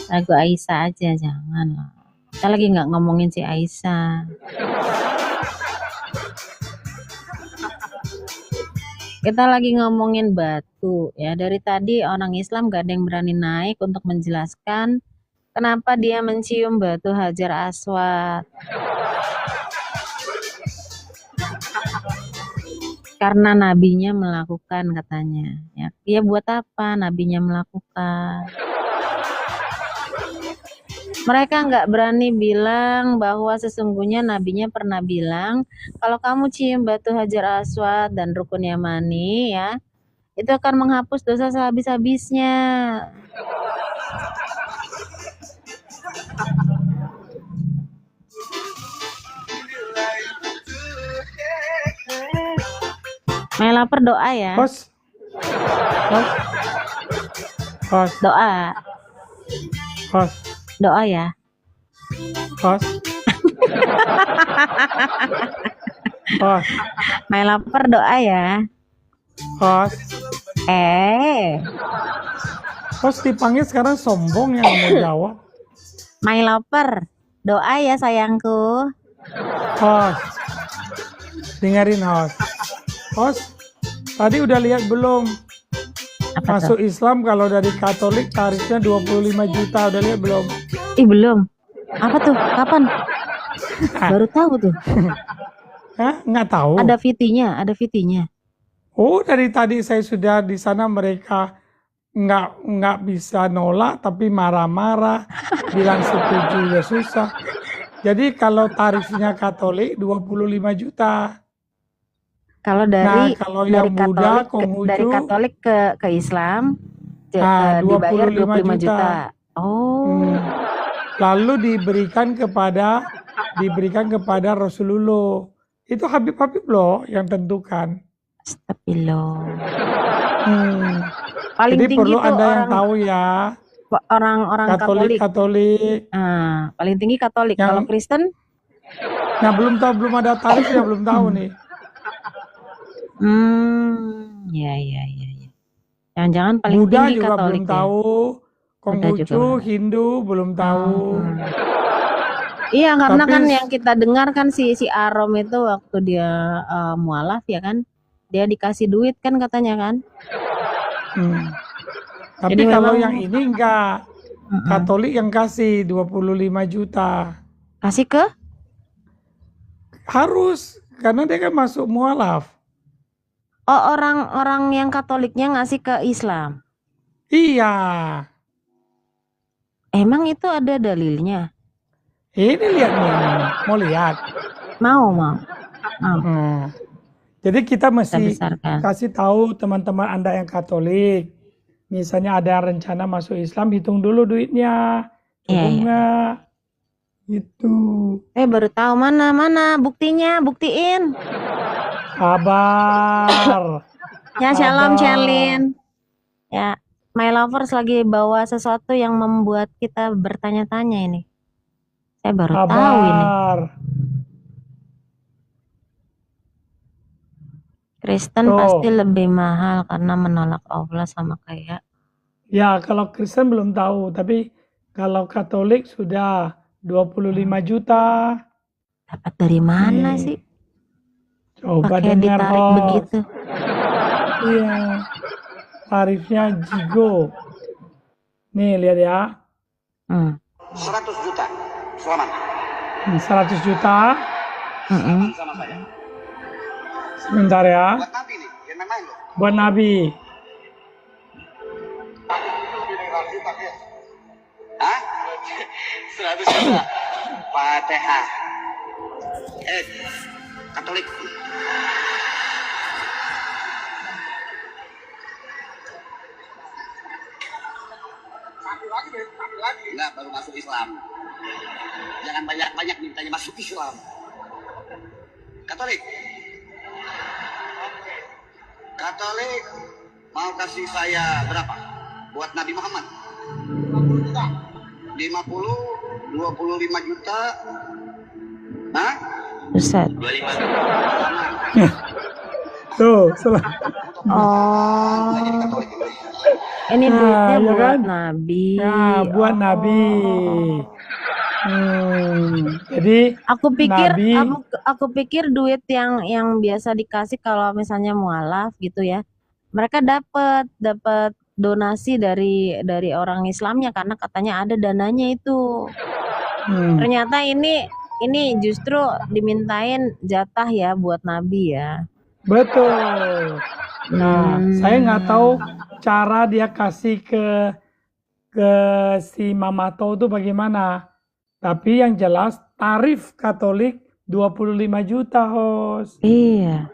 Lagu Aisyah aja, jangan lah. Kita lagi nggak ngomongin si Aisyah. Kita lagi ngomongin batu ya. Dari tadi orang Islam gak ada yang berani naik untuk menjelaskan Kenapa dia mencium batu Hajar Aswad? Karena nabinya melakukan katanya. Ya, dia buat apa nabinya melakukan? Mereka nggak berani bilang bahwa sesungguhnya nabinya pernah bilang, kalau kamu cium batu Hajar Aswad dan Rukun Yamani ya, itu akan menghapus dosa sehabis-habisnya. Mai lapar doa ya. Host, host, Doa. host, Doa ya. host, host, Mai lapar doa ya. host. Host dipanggil sekarang sombong yang mau jawab. Mai lapar doa ya sayangku. Host, dengerin host. Host, tadi udah lihat belum? Apa Masuk tuh? Islam kalau dari Katolik tarifnya 25 juta, udah lihat belum? Ih belum. Apa tuh? Kapan? Baru tahu tuh. Hah? Nggak tahu. Ada VT-nya, ada VT-nya. Oh, dari tadi saya sudah di sana, mereka nggak bisa nolak tapi marah-marah, bilang setuju ya susah. Jadi kalau tarifnya Katolik 25 juta. Kalau Nah, dari kalau yang Buddha, dari Konghucu, Katolik ke Islam dibayar 25 25 juta. juta. Oh, Lalu diberikan kepada Rasulullah. Itu Habib-Habib loh yang tentukan. astagfirullah. Paling Jadi tinggi perlu tuh Anda yang orang tahu ya, orang Katolik. Katolik. Paling tinggi Katolik. Yang- Kalau Kristen? Nah, belum tahu, belum ada tarifnya, belum tahu nih. Ya. Jangan-jangan paling Buddha tinggi juga Katolik belum ya. tahu. Buddha juga Konghucu, belum. Hindu belum tahu. Iya, karena Tapi kan yang kita dengar kan si Arom itu waktu dia mualaf ya kan, dia dikasih duit kan katanya kan. Tapi Jadi kalau memang- yang ini enggak. Katolik yang kasih 25 juta. Kasih ke? Harus, karena dia kan masuk mualaf. Oh, orang-orang yang Katoliknya ngasih ke Islam. Iya. Emang itu ada dalilnya? Ini lihat nih, mau lihat. Mau. Jadi kita Kita mesti besarkan. kasih tahu teman-teman Anda yang Katolik. Misalnya ada yang rencana masuk Islam, hitung dulu duitnya. Cukup Iya. nggak? Gitu. Baru tahu mana buktinya, buktiin. Sabar. Ya, shalom Sabar. Sherlyn. Ya, My Lovers lagi bawa sesuatu yang membuat kita bertanya-tanya ini. Saya baru tahu ini. Sabar. Kristen Tuh. pasti lebih mahal karena menolak Allah sama kayak. Ya, kalau Kristen belum tahu, tapi kalau Katolik sudah 25 juta. Dapat dari mana Nih. sih? Coba Pakai dengar, ditarik host. begitu. Iya. Tarifnya Jigo. Nih, lihat ya. 100 juta. Selamat. 100 juta. Sama saya. Sebentar ya. Buat Nabi nih, yang main loh. Buat Nabi. Hah? 100 juta. Fatihah. Katolik. Enggak, baru masuk Islam. Jangan banyak-banyak mintanya masuk Islam. Katolik. Katolik mau kasih saya berapa? Buat Nabi Muhammad. 50, 25 juta. Hah? Buset. 25. Tuh, Oh, Jadi Katolik ini. ini Nah, duitnya ya buat kan? Nabi. Ya, buat Nabi. Jadi Aku pikir Nabi. aku pikir duit yang biasa dikasih kalau misalnya mualaf gitu ya. Mereka dapat donasi dari orang Islamnya karena katanya ada dananya itu. Hmm. Ternyata ini justru dimintain jatah ya buat Nabi ya. Betul. Nah, saya nggak tahu cara dia kasih ke si Mamato itu bagaimana. Tapi yang jelas tarif Katolik 25 juta, host. Iya.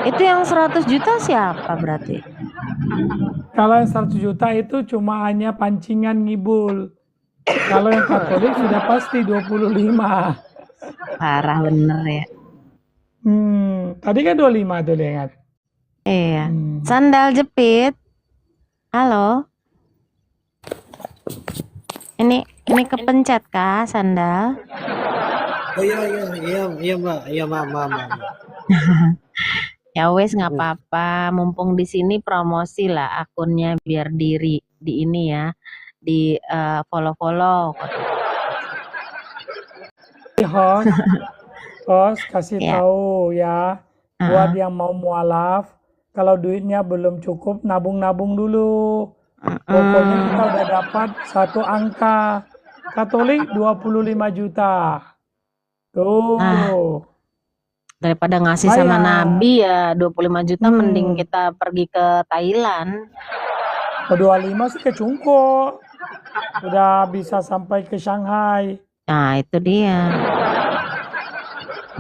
Itu yang 100 juta siapa berarti? Kalau yang 100 juta itu cuma hanya pancingan ngibul. Kalau yang Katolik sudah pasti 25. Parah bener ya. Tadi kan 25 tuh lihat. Iya. Sandal jepit. Halo. Ini kepencet kah sandal? Oh iya Mbak. Ya wes nggak apa-apa. Mumpung di sini promosi lah akunnya biar di ini ya, di follow. Host kasih tahu ya, buat yang mau mualaf, kalau duitnya belum cukup nabung-nabung dulu. Pokoknya kita udah dapat satu angka. Katolik 25 juta. Tuh. Daripada ngasih sama Nabi ya 25 juta mending kita pergi ke Thailand. 25 sih ke Cungko. Udah bisa sampai ke Shanghai. Nah itu dia.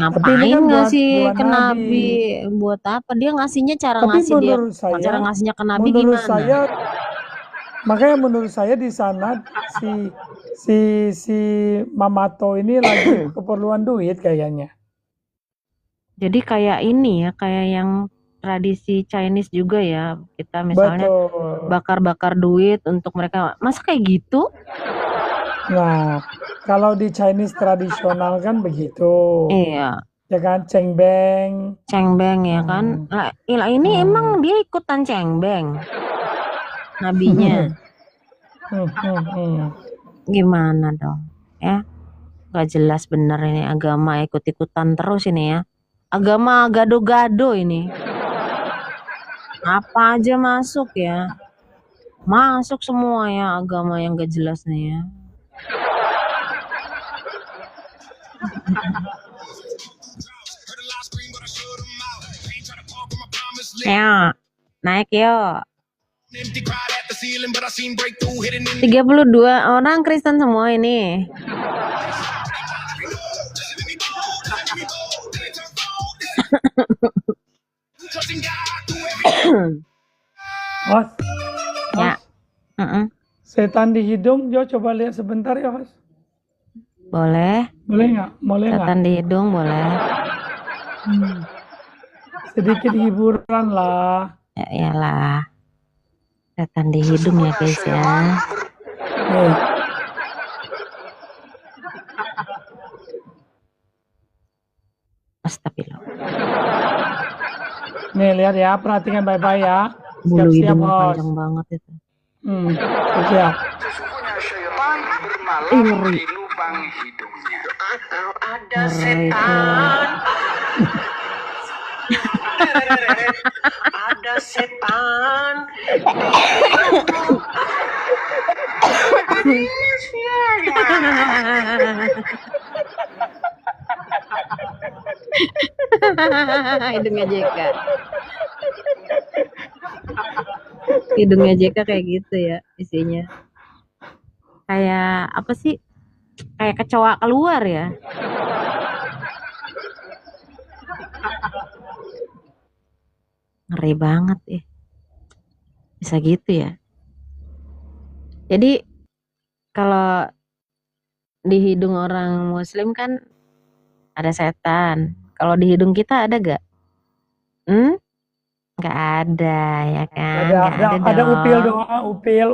Ngapain kan ngasih buat ke Nabi? Buat apa? Dia ngasihnya cara ngasihnya ke Nabi menurut gimana? saya, makanya menurut saya di sana si Mamato ini lagi keperluan duit kayaknya. Jadi kayak ini ya, kayak yang tradisi Chinese juga ya. Kita misalnya bakar-bakar duit untuk mereka. Masa kayak gitu? Nah, kalau di Chinese tradisional kan begitu. Iya. Ya kan, cengbeng ya kan. Lah ini emang dia ikutan cengbeng. Nabinya. Gimana dong? Ya. Gak jelas bener ini agama ikut-ikutan terus ini ya. Agama gado-gado ini. Apa aja masuk ya. Masuk semua ya agama yang gak jelas nih ya. Ya, naik yo. 32 orang Kristen semua ini. Host. Ya. Setan di hidung, Jo coba lihat sebentar ya, Host. Boleh? Boleh nggak? Setan di hidung boleh. Sedikit hiburan lah. Ya iyalah. Setan di hidung ya guys ya. Nih. Astagfirullah. Nih lihat ya, perhatikan baik-baik ya. Bulu hidungnya panjang banget itu. Siap. Sesungguhnya syaitan bermalam di lubang hidungnya. Ada setan. Ada setan. Hidungnya JK. Hidungnya JK kayak gitu ya isinya. Kayak apa sih? Kayak kecoa keluar ya. Ngeri banget ya. Bisa gitu ya. Jadi kalau di hidung orang muslim kan ada setan. Kalau di hidung kita ada gak? Gak ada ya kan? Ada upil doang, upil.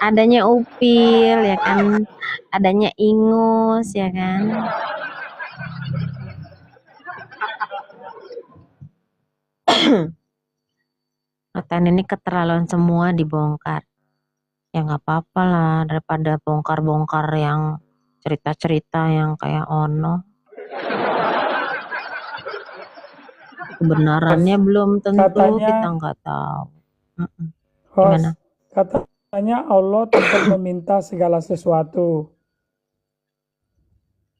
Adanya upil ya kan? Adanya ingus ya kan? Setan ini keterlaluan semua dibongkar. Ya nggak apa-apa lah daripada bongkar-bongkar yang cerita-cerita yang kayak ono. Kebenarannya belum tentu kita nggak tahu. Host, Gimana? katanya Allah tempat meminta segala sesuatu.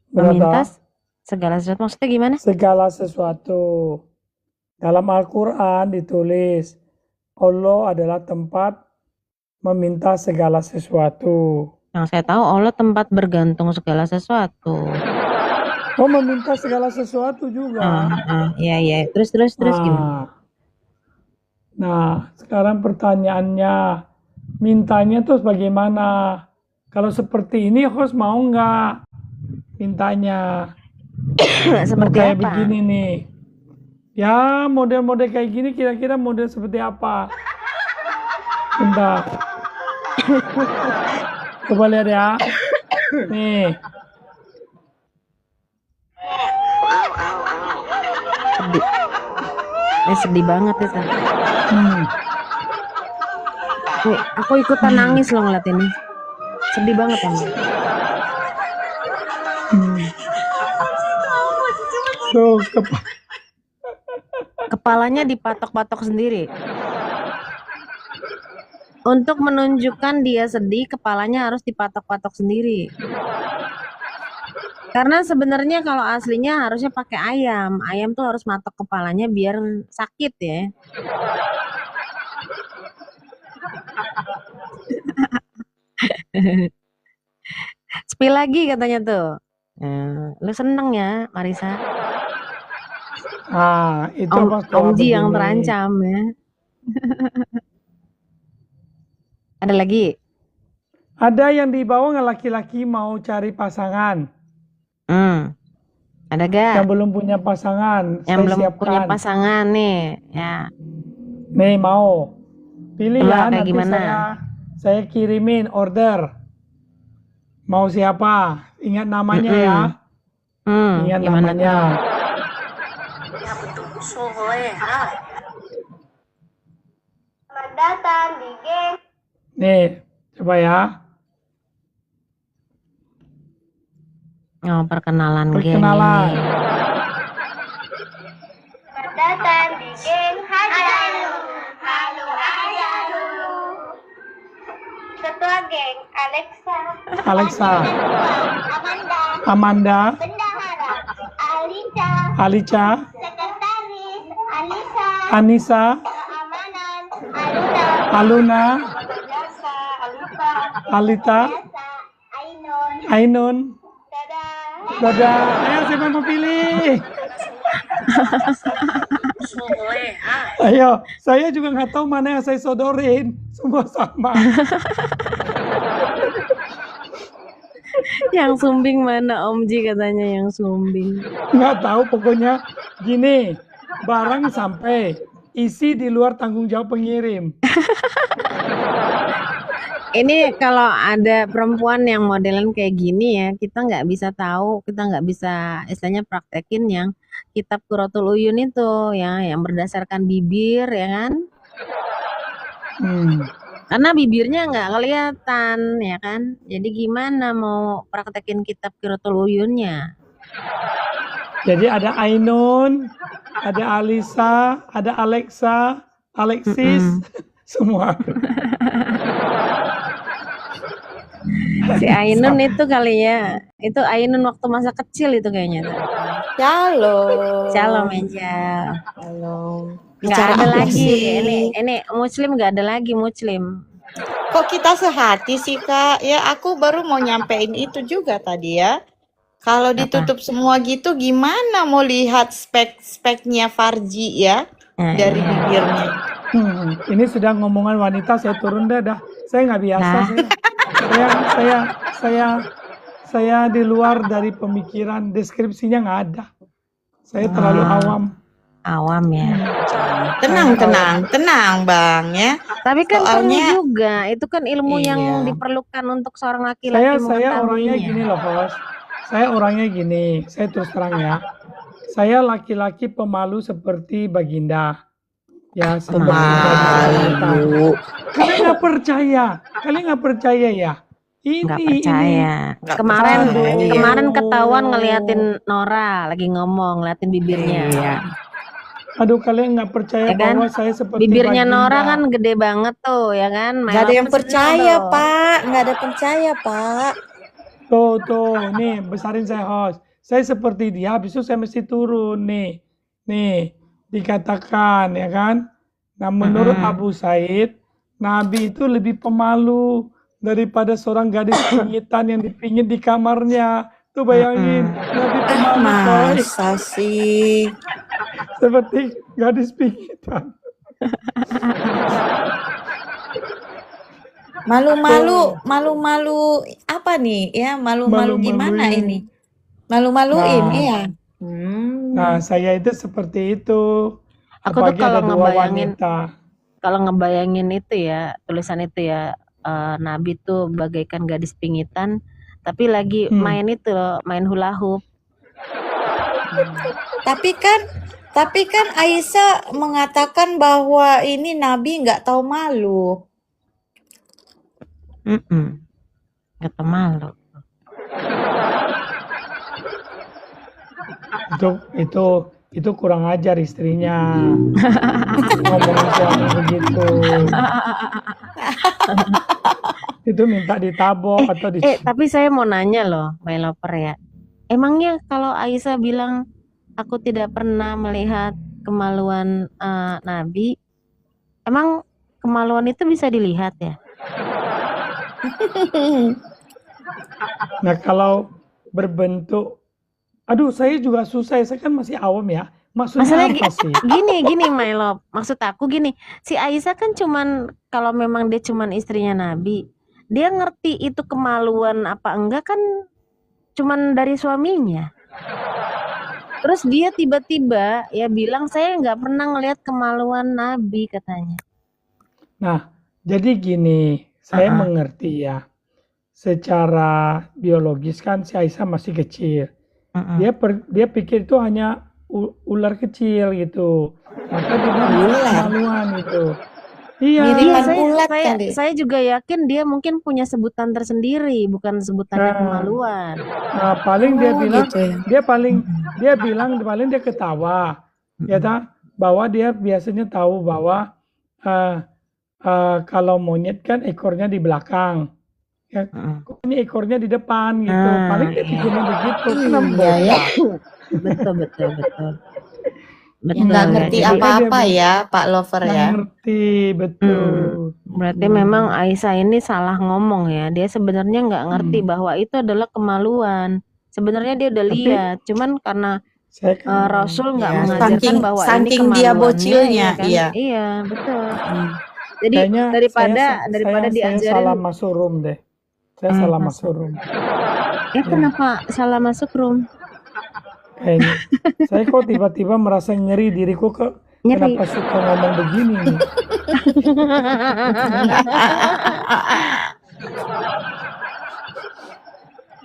Benar Meminta tak? segala sesuatu maksudnya gimana? Segala sesuatu. Dalam Al-Quran ditulis, Allah adalah tempat meminta segala sesuatu. Yang saya tahu Allah tempat bergantung segala sesuatu. Oh, meminta segala sesuatu juga. Iya. Terus gimana? Nah, sekarang pertanyaannya, mintanya terus bagaimana? Kalau seperti ini, host mau nggak mintanya? Mau Seperti kayak apa? begini nih. Ya, model-model kayak gini kira-kira model seperti apa? Bentar. Coba lihat ya. Nih. Sedih banget itu. Nih, aku ikutan nangis loh ngeliat ini. Sedih banget emang. Tuh, Kepalanya dipatok-patok sendiri. Untuk menunjukkan dia sedih, kepalanya harus dipatok-patok sendiri. Karena sebenarnya kalau aslinya harusnya pakai ayam. Ayam tuh harus matok kepalanya biar sakit ya. Spill lagi katanya tuh. Lu seneng ya, Marisa? itu pas Om Ji yang begini. terancam ya. Ada lagi? Ada yang di bawah nggak laki-laki mau cari pasangan? Ada gak? Yang belum punya pasangan, Yang belum siapkan. punya pasangan nih, ya. Nih mau. Pilih Coba ya, kayak nanti gimana? saya kirimin order. Mau siapa? Ingat namanya ya. Ingat Gimana namanya. Ya betul soleha. Selamat datang di geng. Nih, coba ya. Oh, perkenalan geng Perkenalan. ini. Selamat datang di geng Hajaru. Halo Hajaru. Ketua geng Alexa. Alexa. Amanda. Amanda. Bendahara. Alica. Alica. Sekretaris Alisa. Anissa. Keamanan Aluna. Aluna. Jasa Alita. Alita. Jasa Ainon. Ainun. Dadah. Dadah. Ayo siapa yang mau pilih? Ayo, saya juga nggak tahu mana yang saya sodorin. Semua sama. Yang sumbing mana Om Ji katanya yang sumbing. Nggak tahu, pokoknya gini. Barang sampai, isi di luar tanggung jawab pengirim. Ini kalau ada perempuan yang modelan kayak gini ya, kita nggak bisa tahu, kita nggak bisa istilahnya praktekin yang kitab Quratul Uyun itu ya, yang berdasarkan bibir ya kan? Karena bibirnya nggak kelihatan ya kan? Jadi gimana mau praktekin kitab Quratul Uyunnya? Jadi ada Ainun, ada Alisa, ada Alexa, Alexis, semua. Si Ainun itu kali ya, itu Ainun waktu masa kecil itu kayaknya. Shalom Angel. Halo. Nggak Bicara ada apa lagi. sih? Ini Muslim nggak ada lagi Muslim. Kok kita sehati sih Kak? Ya aku baru mau nyampein itu juga tadi ya. Kalau ditutup semua gitu gimana mau lihat spek-speknya Farji ya dari bibirnya? Ini sudah ngomongan wanita, saya turun dah. Saya nggak biasa. Saya di luar dari pemikiran, deskripsinya nggak ada. Saya terlalu awam. Awam ya. Tenang Bang ya. Tapi kan perlu Soalnya- juga, itu kan ilmu Iya. yang diperlukan untuk seorang laki-laki Saya orangnya mengetahuinya. gini loh, host. Saya orangnya gini, saya terus terang ya. Saya laki-laki pemalu seperti Baginda. Ya, Malu. Kalian nggak percaya ya? Nggak percaya. Nggak Kemarin percaya. ketahuan ngeliatin Nora lagi ngomong, ngeliatin bibirnya. Iya. Aduh, kalian nggak percaya Ya kan? bahwa saya seperti Bibirnya Nora baginda. kan gede banget tuh, ya kan? Nggak ada Mailop yang kan seneng percaya, tuh. Pak. Nggak ada percaya, Pak. Tuh, nih besarin saya host. Saya seperti dia, habis itu saya mesti turun nih dikatakan ya kan. Nah, menurut Abu Said, Nabi itu lebih pemalu daripada seorang gadis pingitan yang dipingit di kamarnya. Tuh bayangin, Nabi pemalu coy, Masa sih? seperti gadis pingitan. Malu-malu apa nih ya? Malu-malu gimana Malu-maluin. ini? Malu-maluin, Nah. iya. Nah, saya itu seperti itu. Aku tuh Apalagi kalau ada dua ngebayangin, wanita. kalau ngebayangin itu ya, tulisan itu ya, Nabi tuh bagaikan gadis pingitan, tapi lagi main itu loh, main hula hoop. Tapi kan Aisyah mengatakan bahwa ini Nabi nggak tahu malu. Gak tau malu. Itu kurang ajar istrinya. Ngomongin suami begitu. Itu minta ditabok atau Tapi saya mau nanya loh, My Lover ya. Emangnya kalau Aisyah bilang aku tidak pernah melihat kemaluan Nabi, emang kemaluan itu bisa dilihat ya? Nah, kalau berbentuk, aduh saya juga susah, saya kan masih awam ya. Maksudnya Masalahnya apa sih? gini My Love, maksud aku gini, si Aisyah kan cuman, kalau memang dia cuman istrinya Nabi, dia ngerti itu kemaluan apa enggak kan cuman dari suaminya. Terus dia tiba-tiba ya bilang saya nggak pernah ngelihat kemaluan Nabi katanya. Nah, jadi gini, saya mengerti ya. Secara biologis kan si Aisyah masih kecil. Dia pikir itu hanya ular kecil gitu. Maka dia bilang kemaluan gitu. Iya. Miripan ulat kali. Saya juga yakin dia mungkin punya sebutan tersendiri, bukan sebutannya kemaluan. Nah, paling dia bilang gitu ya. dia ketawa. Ya tak? Bahwa dia biasanya tahu bahwa kalau monyet kan ekornya di belakang. Ya, kok ini ekornya di depan gitu. Paling dia pikirnya begitu. Iya ya. Betul. Nggak ngerti Jadi, apa-apa ya, Pak Lover nggak ya. ngerti, betul. berarti memang Aisyah ini salah ngomong ya. Dia sebenarnya nggak ngerti bahwa itu adalah kemaluan. Sebenarnya dia udah lihat, cuman karena Saya kan Rasul nggak Ya, mengajarkan bahwa ini saking dia kemaluannya, bocilnya, ya kan? iya. Iya, betul. Jadi kayaknya daripada saya diajarin, salah masuk room deh. Saya salah masuk room. kenapa salah masuk room? Kayaknya saya kok tiba-tiba merasa nyeri diriku Nyeri. kenapa suka ngomong begini nih.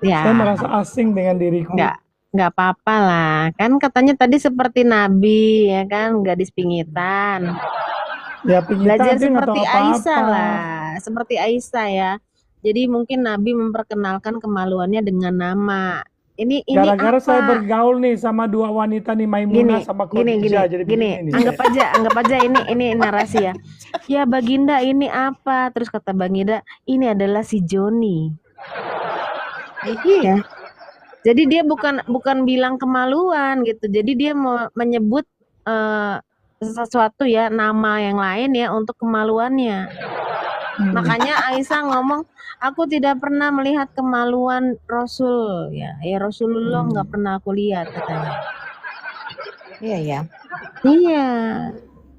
Ya. Saya merasa asing dengan diriku. Nggak apa-apa lah. Kan katanya tadi seperti Nabi, ya kan, gadis pingitan. Ya pingitan Belajar dia nggak tahu seperti apa-apa. Aisyah lah, seperti Aisyah ya. Jadi mungkin Nabi memperkenalkan kemaluannya dengan nama. Ini Gara-gara apa? saya bergaul nih sama dua wanita nih, Maimunah sama Khadijah, jadi begini nih. Anggap aja ini narasi ya. Ya Baginda ini apa? Terus kata Baginda, ini adalah si Joni. Iya. Jadi dia bukan bilang kemaluan gitu. Jadi dia mau menyebut sesuatu ya, nama yang lain ya untuk kemaluannya. Makanya Aisyah ngomong, aku tidak pernah melihat kemaluan Rasul ya. Ya Rasulullah nggak pernah aku lihat katanya. Iya ya. Iya.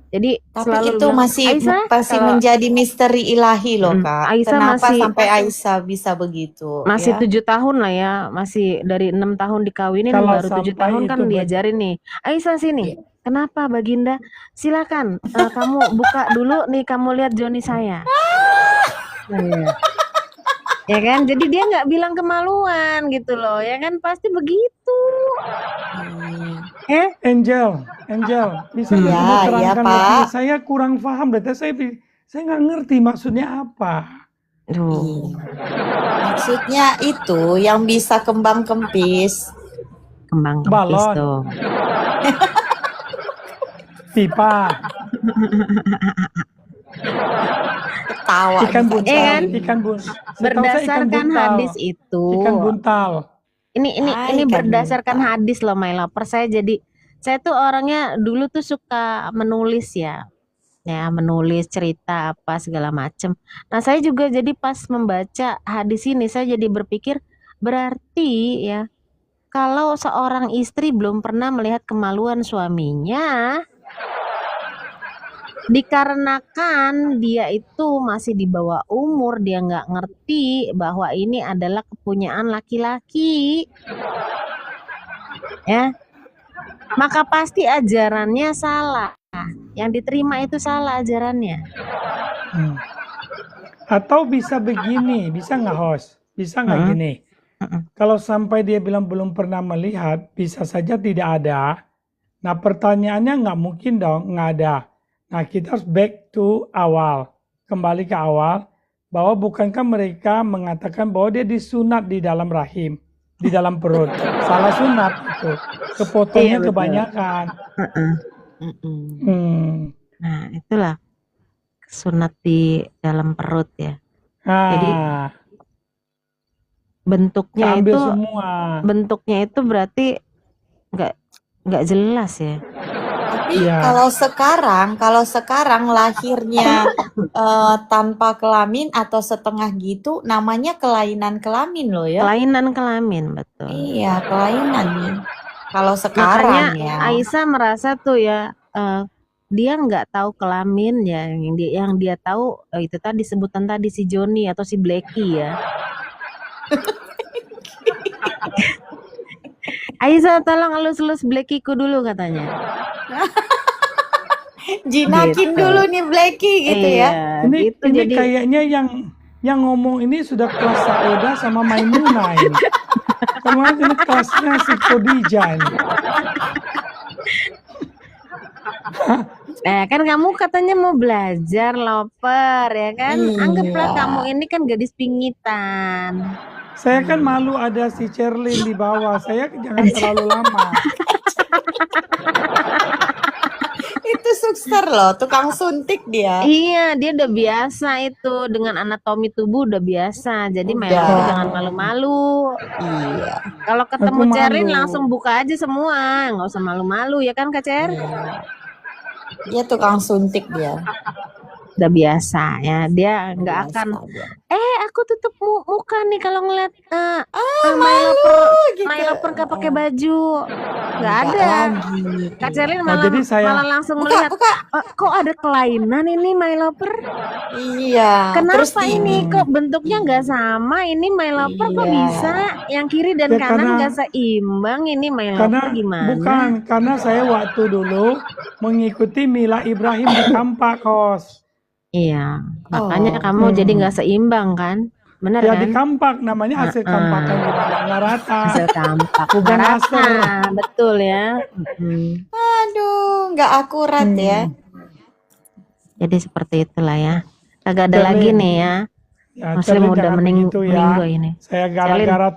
Jadi Tapi selalu itu bilang, masih Aisyah, kalau menjadi misteri ilahi loh, Kak. Aisyah Kenapa masih- sampai Aisyah bisa begitu? masih ya? 7 tahun lah ya, masih dari 6 tahun dikawinin, Kalau baru 7 sampai tahun kan itu diajarin nih. Aisyah sini. Kenapa Baginda? Silakan kamu buka dulu nih, kamu lihat Joni saya. Ya kan, jadi dia nggak bilang kemaluan gitu loh, ya kan, pasti begitu. Angel, bisa Iya, diterangkan iya, lebih? Pak. Saya kurang paham, berarti saya nggak ngerti maksudnya apa. Duh, Maksudnya itu yang bisa kembang kempis. kembang kempis Balon. dong. pipa, Ketawa ikan nih Kak buntal, Iya kan? ikan bun. Setahu saya ikan Berdasarkan buntal, hadis itu, ikan buntal. ini Ikan berdasarkan buntal. hadis loh, my lover. Saya tuh orangnya dulu tuh suka menulis ya, menulis cerita apa segala macem. Nah, saya juga jadi pas membaca hadis ini, saya jadi berpikir berarti ya, kalau seorang istri belum pernah melihat kemaluan suaminya, dikarenakan dia itu masih di bawah umur, dia nggak ngerti bahwa ini adalah kepunyaan laki-laki, ya, maka pasti ajarannya salah. Yang diterima itu salah ajarannya. Hmm. Atau bisa begini, bisa nggak host? Bisa nggak Mm-mm. gini? Mm-mm. Kalau sampai dia bilang belum pernah melihat, bisa saja tidak ada. Nah pertanyaannya nggak mungkin dong, nggak ada. Nah kita harus back to awal, kembali ke awal, bahwa bukankah mereka mengatakan bahwa dia disunat di dalam rahim, di dalam perut. Salah sunat itu, kepotongnya Iya, betul. kebanyakan. Mm-mm. Mm-mm. Hmm. Nah, itulah sunat di dalam perut ya. Jadi Nah, bentuknya keambil semua. itu berarti nggak jelas ya. Tapi Iya. kalau sekarang lahirnya tanpa kelamin atau setengah gitu, namanya kelainan kelamin loh ya. Kelainan kelamin, betul. Iya, kelainan nih. Kalau sekarang Makanya ya. Aisyah merasa tuh ya, dia nggak tahu kelamin ya, yang dia tahu itu tadi sebutan tadi si Joni atau si Blacky ya. Aisyah tolong elus-elus Blackyku dulu katanya. Jinakin Gitu. dulu nih Blacky gitu ya. Iya, Ini gitu ini jadi kayaknya yang ngomong ini sudah kelas Saoda sama Maimunah ini. Kemarin ini kelasnya si Khadijah ini. kan kamu katanya mau belajar loper ya kan? Anggaplah Iya. kamu ini kan gadis pingitan. Saya kan malu ada si Cherlin di bawah. Saya jangan terlalu lama. Itu suster loh, tukang suntik dia. Iya, dia udah biasa itu dengan anatomi tubuh udah biasa. Jadi my Udah. lover jangan malu-malu. Iya. Kalau ketemu Aku Cerin malu. langsung buka aja semua, nggak usah malu-malu ya kan Kak Cer? Iya. Dia tukang suntik dia. Udah biasa ya, dia nggak Biasa akan. dia. Aku tutup muka nih kalau ngeliat my Malu lover, gitu. my lover nggak pakai baju, nggak Enggak ada. lagi. Kak Cerin Nah, jadi saya malah langsung Buka, melihat, buka. kok ada kelainan ini my lover? Iya. Terus Kenapa ini kok bentuknya nggak sama? Ini my lover kok Iya. bisa? Yang kiri dan Ya, kanan karena- nggak seimbang. Ini my karena lover gimana? bukan karena saya waktu dulu mengikuti Mila Ibrahim di Kampak, Kos. Iya, makanya Oh. kamu jadi nggak seimbang kan? Bener Ya kan? di Kampak namanya hasil kampakan gimana nggak rata. Hasil kampak. Bukan Nggak laser. rata, betul ya. Aduh, nggak akurat ya. Jadi seperti itulah ya. Kagak ada Celin. lagi nih ya. Ya, Muslim Celin udah jangan begitu ya. meninggal ini. Saya gara-gara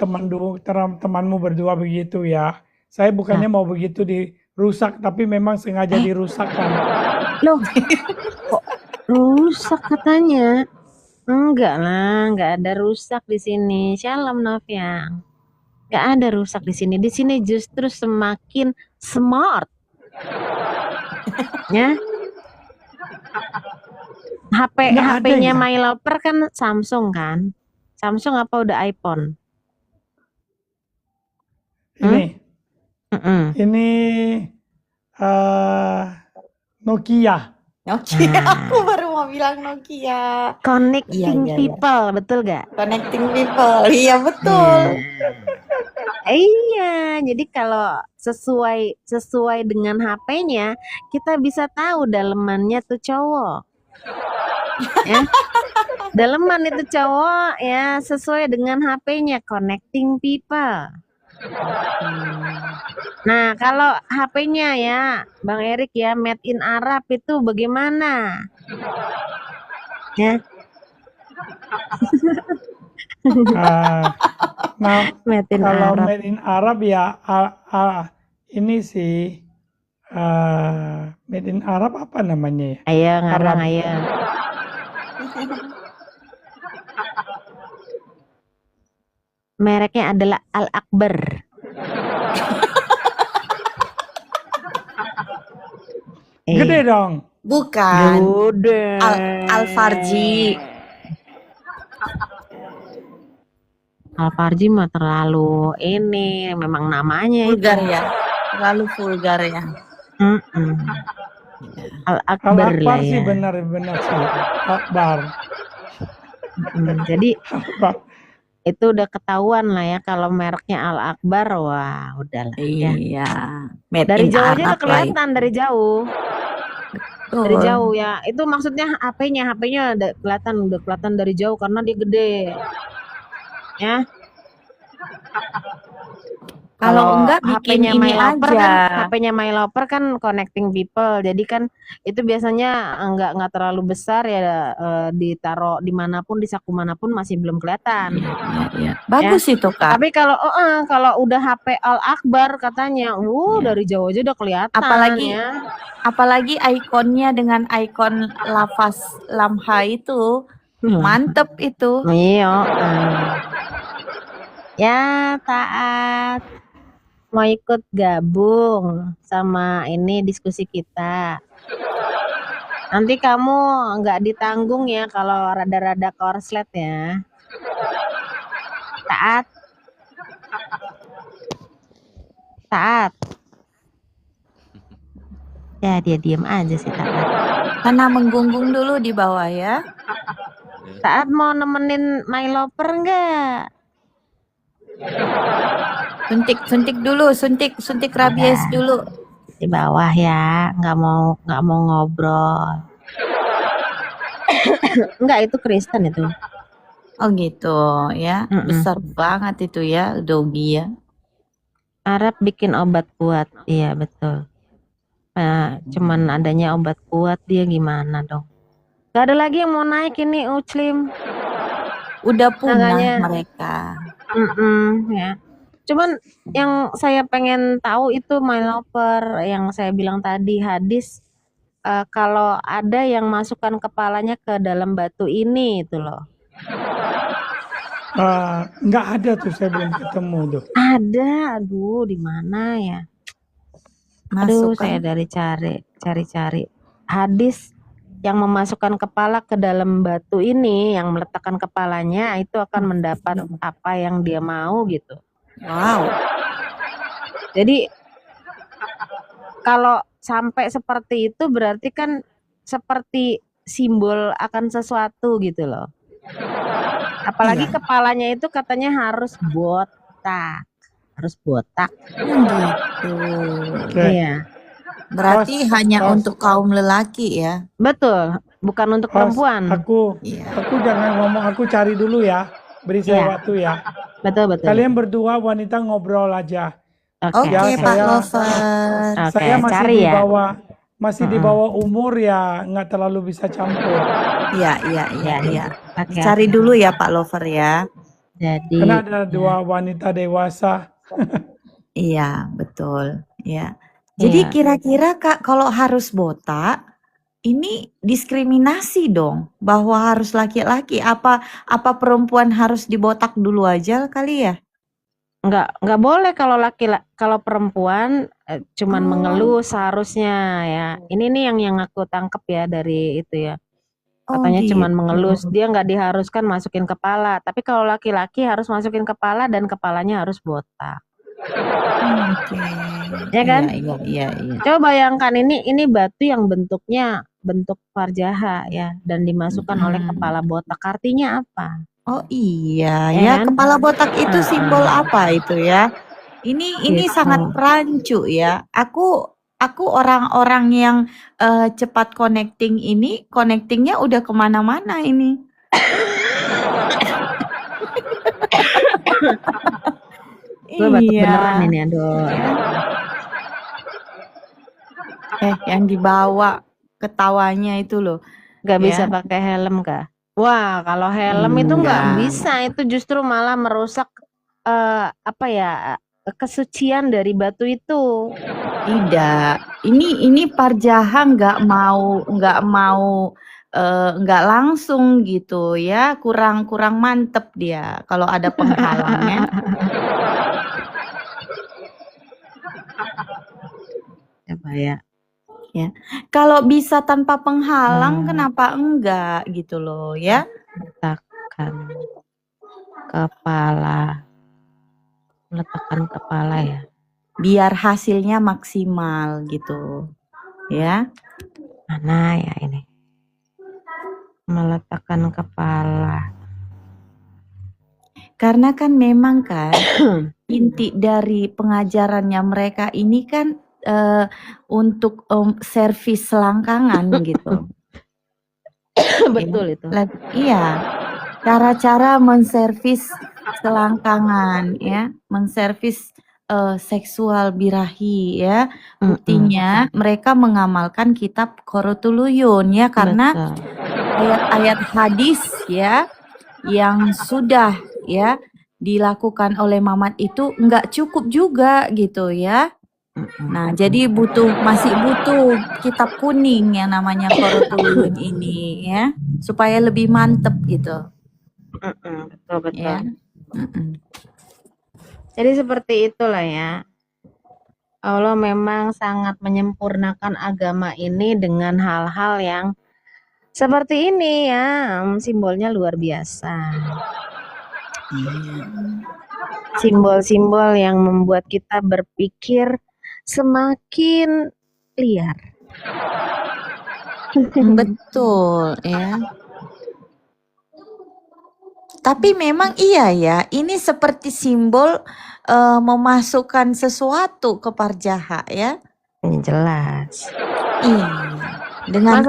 temanmu berdua begitu ya. Saya bukannya mau begitu dirusak, tapi memang sengaja dirusakkan. Loh, kok rusak katanya? Enggak lah, enggak ada rusak di sini. Shalom Noviang. Enggak ada rusak di sini. Di sini justru semakin smart. Ya. Nggak ada HP-nya ya? My Lover kan Samsung kan? Samsung apa udah iPhone? Ini, Mm-mm. ini Nokia. Nokia, Nah. aku baru mau bilang Nokia. Connecting Iya, iya. people, betul gak? Connecting people. Iya, betul. Iya, jadi kalau sesuai dengan HP-nya, kita bisa tahu dalemannya tuh cowok. Ya. Daleman itu cowok ya sesuai dengan HP-nya, connecting people. Nah, kalau HP-nya ya, Bang Erik ya, made in Arab itu bagaimana? Ya, Nah, made in kalau Arab. made in Arab ya ini sih Made in Arab apa namanya ya? Ayo ngarang Arab. ayo. Mereknya adalah Al Akbar. Gede dong. Bukan. Gede. Alfarji. Alfarji mah terlalu ini, memang namanya itu. Vulgar ya. Terlalu vulgar ya. Mm-mm. Al Al Akbar Akbar lah sih ya. benar-benar sih. Akbar. Jadi Akbar. itu udah ketahuan lah ya kalau mereknya Al Akbar, wah udahlah ya. Iya. Made Dari in jauh aja udah Arab lah itu. kelihatan dari jauh. Dari Betul. jauh ya. Itu maksudnya HP-nya udah kelihatan dari jauh karena dia gede. Ya. Kalau enggak bikin HP-nya ini MyLover aja. kan, HP-nya MyLover kan connecting people. Jadi kan itu biasanya nggak terlalu besar ya, ditaruh dimanapun, di saku manapun masih belum kelihatan. Iya. Bagus itu, Kak. Tapi kalau udah HP Al Akbar katanya, dari jauh aja udah kelihatan ya. Apalagi ikonnya dengan ikon lafaz lamha itu. Mantep itu. Iya. Ya, Taat mau ikut gabung sama ini diskusi kita. Nanti kamu nggak ditanggung ya kalau rada-rada korslet ya. Taat. Ya dia diem aja sih Taat. Karena menggunggung dulu di bawah ya. Taat mau nemenin MyLover nggak? Suntik dulu, suntik rabies dulu. Di bawah ya, nggak mau ngobrol. Enggak, itu Kristen itu. Oh gitu ya. Besar banget itu ya, Dogi ya. Arab bikin obat kuat, iya betul. Cuman adanya obat kuat, dia gimana dong? Gak ada lagi yang mau naik ini Uclim. Udah punah Makanya, mereka. Ya. Cuman yang saya pengen tahu itu MyLover yang saya bilang tadi hadis, kalau ada yang masukkan kepalanya ke dalam batu ini itu loh. Nggak ada tuh, saya belum ketemu tuh. Ada, aduh di mana ya? Aduh, saya dari cari hadis yang memasukkan kepala ke dalam batu ini, yang meletakkan kepalanya itu akan mendapat apa yang dia mau gitu. Wow. Jadi kalau sampai seperti itu berarti kan seperti simbol akan sesuatu gitu loh. Apalagi kepalanya itu katanya harus botak. Gitu. Iya. Berarti hanya untuk kaum lelaki ya. Betul, bukan untuk perempuan. Aku jangan ngomong, aku cari dulu ya. Beri saya waktu ya. Betul. Kalian berdua wanita ngobrol aja. Oke, Pak Lover. Saya masih di bawah umur ya, nggak terlalu bisa campur. Iya. Cari dulu ya Pak Lover ya. Jadi karena ada dua wanita dewasa. Iya, betul. Ya. Jadi kira-kira Kak, kalau harus botak, ini diskriminasi dong, bahwa harus laki-laki. Apa perempuan harus dibotak dulu aja kali ya? Nggak boleh kalau perempuan cuman mengeluh seharusnya ya. Ini nih yang aku tangkep ya dari itu ya. Katanya cuman mengeluh, dia nggak diharuskan masukin kepala. Tapi kalau laki-laki harus masukin kepala dan kepalanya harus botak. Ya kan? Iya. Coba bayangkan ini batu yang bentuknya bentuk farjaha ya, dan dimasukkan oleh kepala botak. Artinya apa? Oh iya ya, kepala botak itu simbol apa itu ya? Ini sangat rancu ya. Aku orang-orang yang cepat connectingnya udah kemana-mana ini. Gue batuk beneran ini, aduh. Yang dibawa ketawanya itu loh. Gak bisa pakai helm kah? Wah, kalau helm itu nggak bisa, itu justru malah merusak kesucian dari batu itu. Tidak, ini Parjaha nggak langsung gitu ya, kurang mantep dia kalau ada penghalangnya. Apa ya? Ya, kalau bisa tanpa penghalang, kenapa enggak gitu loh ya? Letakkan kepala, meletakkan kepala ya. Biar hasilnya maksimal gitu, ya. Mana ya ini? Meletakkan kepala. Karena kan memang kan inti dari pengajarannya mereka ini kan untuk servis selangkangan gitu. Betul itu. Iya, cara-cara menservis selangkangan ya, menservis seksual birahi ya. Buktinya mereka mengamalkan kitab Qorotuluyun ya, karena ayat-ayat hadis ya yang sudah ya dilakukan oleh Mamat itu nggak cukup juga gitu ya. Nah, jadi masih butuh kitab kuning yang namanya Qorotuluyun ini ya, supaya lebih mantep gitu. Betul. Ya. Jadi seperti itulah ya. Allah memang sangat menyempurnakan agama ini dengan hal-hal yang seperti ini ya, simbolnya luar biasa. Simbol-simbol yang membuat kita berpikir semakin liar. Betul ya. Tapi memang iya ya, ini seperti simbol memasukkan sesuatu ke Parjaha ya. Jelas. Iya. Dengan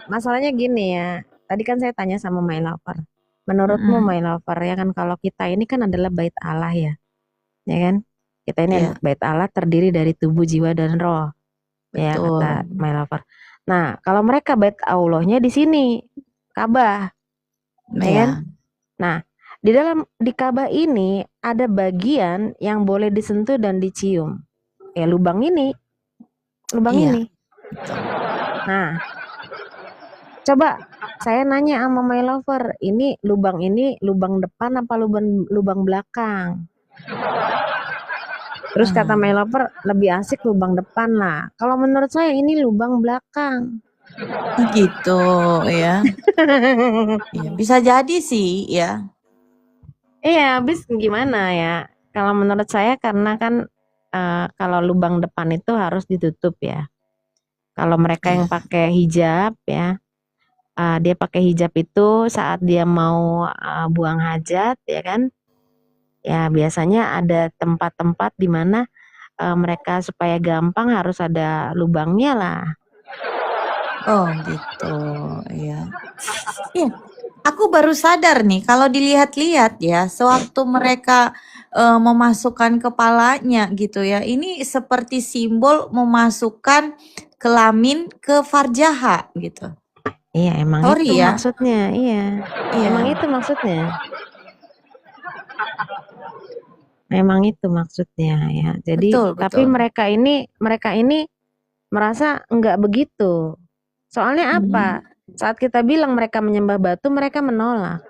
Masalahnya gini ya. Tadi kan saya tanya sama My Lover. Menurutmu My Lover ya kan, kalau kita ini kan adalah bait Allah ya. Ya kan? Kita ini bait Allah terdiri dari tubuh, jiwa dan roh. Ya kata My Lover. Nah, kalau mereka bait Allahnya di sini Ka'bah. Ya kan? Nah, di Ka'bah ini ada bagian yang boleh disentuh dan dicium. Ya lubang ini. Ini. Nah, coba saya nanya sama My Lover, ini lubang depan apa lubang belakang? Terus kata My Lover, lebih asik lubang depan lah. Kalau menurut saya ini lubang belakang. Gitu ya. Ya, bisa jadi sih ya. Iya, habis gimana ya? Kalau menurut saya karena kan kalau lubang depan itu harus ditutup ya. Kalau mereka yang pakai hijab ya, dia pakai hijab itu saat dia mau buang hajat ya kan, ya biasanya ada tempat-tempat di mana mereka supaya gampang harus ada lubangnya lah. Oh gitu ya. Iya, aku baru sadar nih kalau dilihat-lihat ya, sewaktu mereka memasukkan kepalanya gitu ya, ini seperti simbol memasukkan kelamin ke Farjaha gitu. Iya, emang itu maksudnya. Iya. Emang itu maksudnya. Memang itu maksudnya ya. Jadi tapi mereka ini merasa enggak begitu. Soalnya apa? Saat kita bilang mereka menyembah batu, mereka menolak.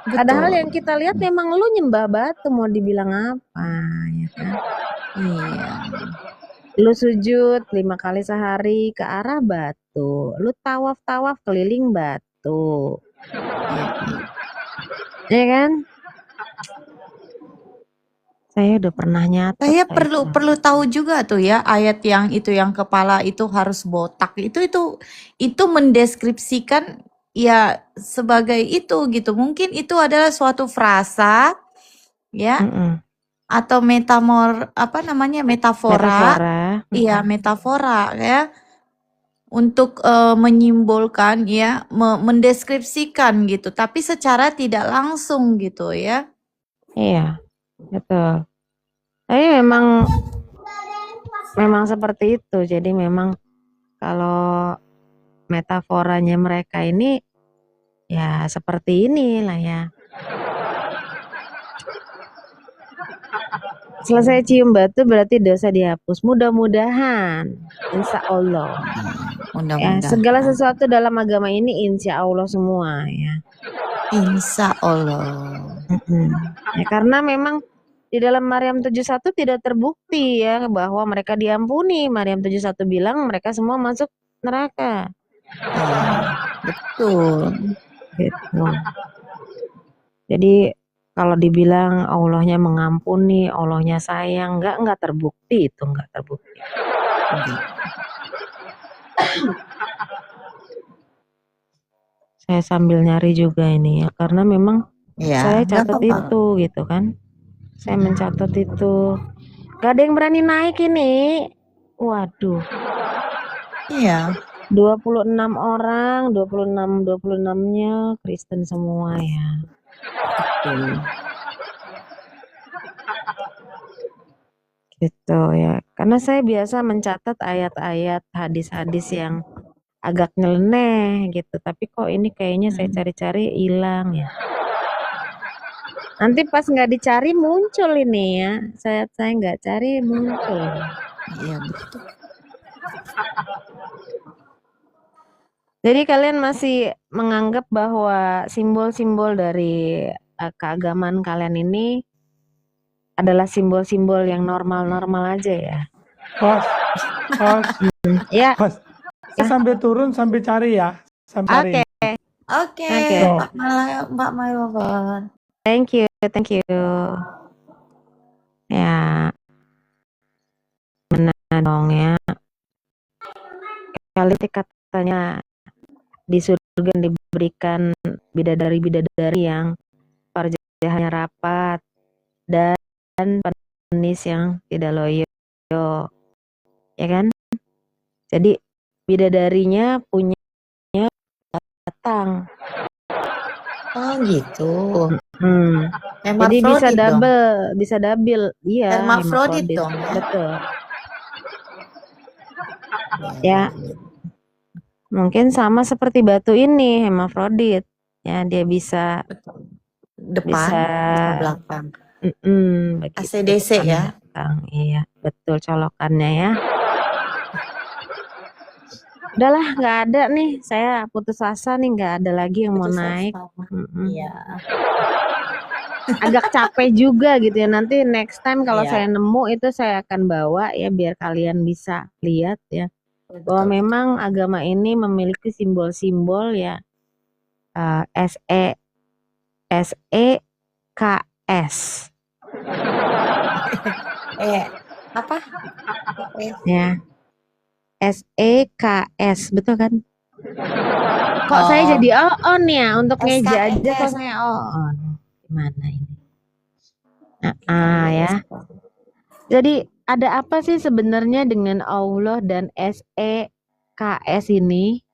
Padahal yang kita lihat memang lu nyembah batu, mau dibilang apa ya kan? Iya. Lu sujud 5 kali sehari ke arah batu, lu tawaf keliling batu. Ya kan? Saya udah pernah nyatet. Saya perlu tahu juga tuh ya, ayat yang itu yang kepala itu harus botak. Itu mendeskripsikan ya sebagai itu gitu. Mungkin itu adalah suatu frasa ya. Atau metafora. Iya, metafora ya. Untuk menyimbolkan ya, mendeskripsikan gitu, tapi secara tidak langsung gitu ya. Iya, betul. Tapi memang seperti itu. Jadi memang kalau metaforanya mereka ini ya seperti inilah ya. Selesai cium batu berarti dosa dihapus. Mudah-mudahan, insya Allah. Ya, segala Mudah-mudahan. sesuatu dalam agama ini insya Allah semua ya. Insya Allah. Ya, karena memang di dalam Maryam 71 tidak terbukti ya bahwa mereka diampuni. Maryam 71 bilang mereka semua masuk neraka. Betul. Gitu. Jadi kalau dibilang Allahnya mengampuni, Allahnya sayang, enggak terbukti itu, enggak terbukti. Saya sambil nyari juga ini ya, karena memang saya catat itu gitu kan. Saya mencatat itu. Gak ada yang berani naik ini. Waduh. Iya. 26 orang, 26-nya Kristen semua ya. Gitu ya. Karena saya biasa mencatat ayat-ayat hadis-hadis yang agak nyeleneh gitu. Tapi kok ini kayaknya saya cari-cari hilang ya. Nanti pas nggak dicari muncul ini ya. Saya nggak cari muncul. Iya betul. Jadi kalian masih menganggap bahwa simbol-simbol dari keagamaan kalian ini adalah simbol-simbol yang normal-normal aja ya? Pas. Ya. Pas. Saya sampai turun sampai cari ya. Oke. Mbak Mayoban. Thank you. Ya. Benar dong ya. Kali katanya di surga diberikan bidadari-bidadari yang farjahannya rapat dan penis yang tidak loyo, ya kan? Jadi bidadarinya punya batang. Oh gitu. Jadi bisa double, iya. Hermafrodit dong. Betul. Ya. Mungkin sama seperti batu ini, hermafrodit. Ya, dia bisa depan, bisa belakang. ACDC ya. Belakang. Iya, betul colokannya ya. Udahlah, nggak ada nih. Saya putus asa nih, nggak ada lagi yang mau naik. Iya. Agak capek juga gitu ya. Nanti next time kalau saya nemu itu saya akan bawa ya biar kalian bisa lihat ya. Bahwa memang agama ini memiliki simbol-simbol ya SEKS. Apa? Ya. SEKS, betul kan? Kok saya jadi on ya untuk ngeja aja kok saya on. Gimana ini? Ya. Jadi ada apa sih sebenarnya dengan Allah dan SEKS ini?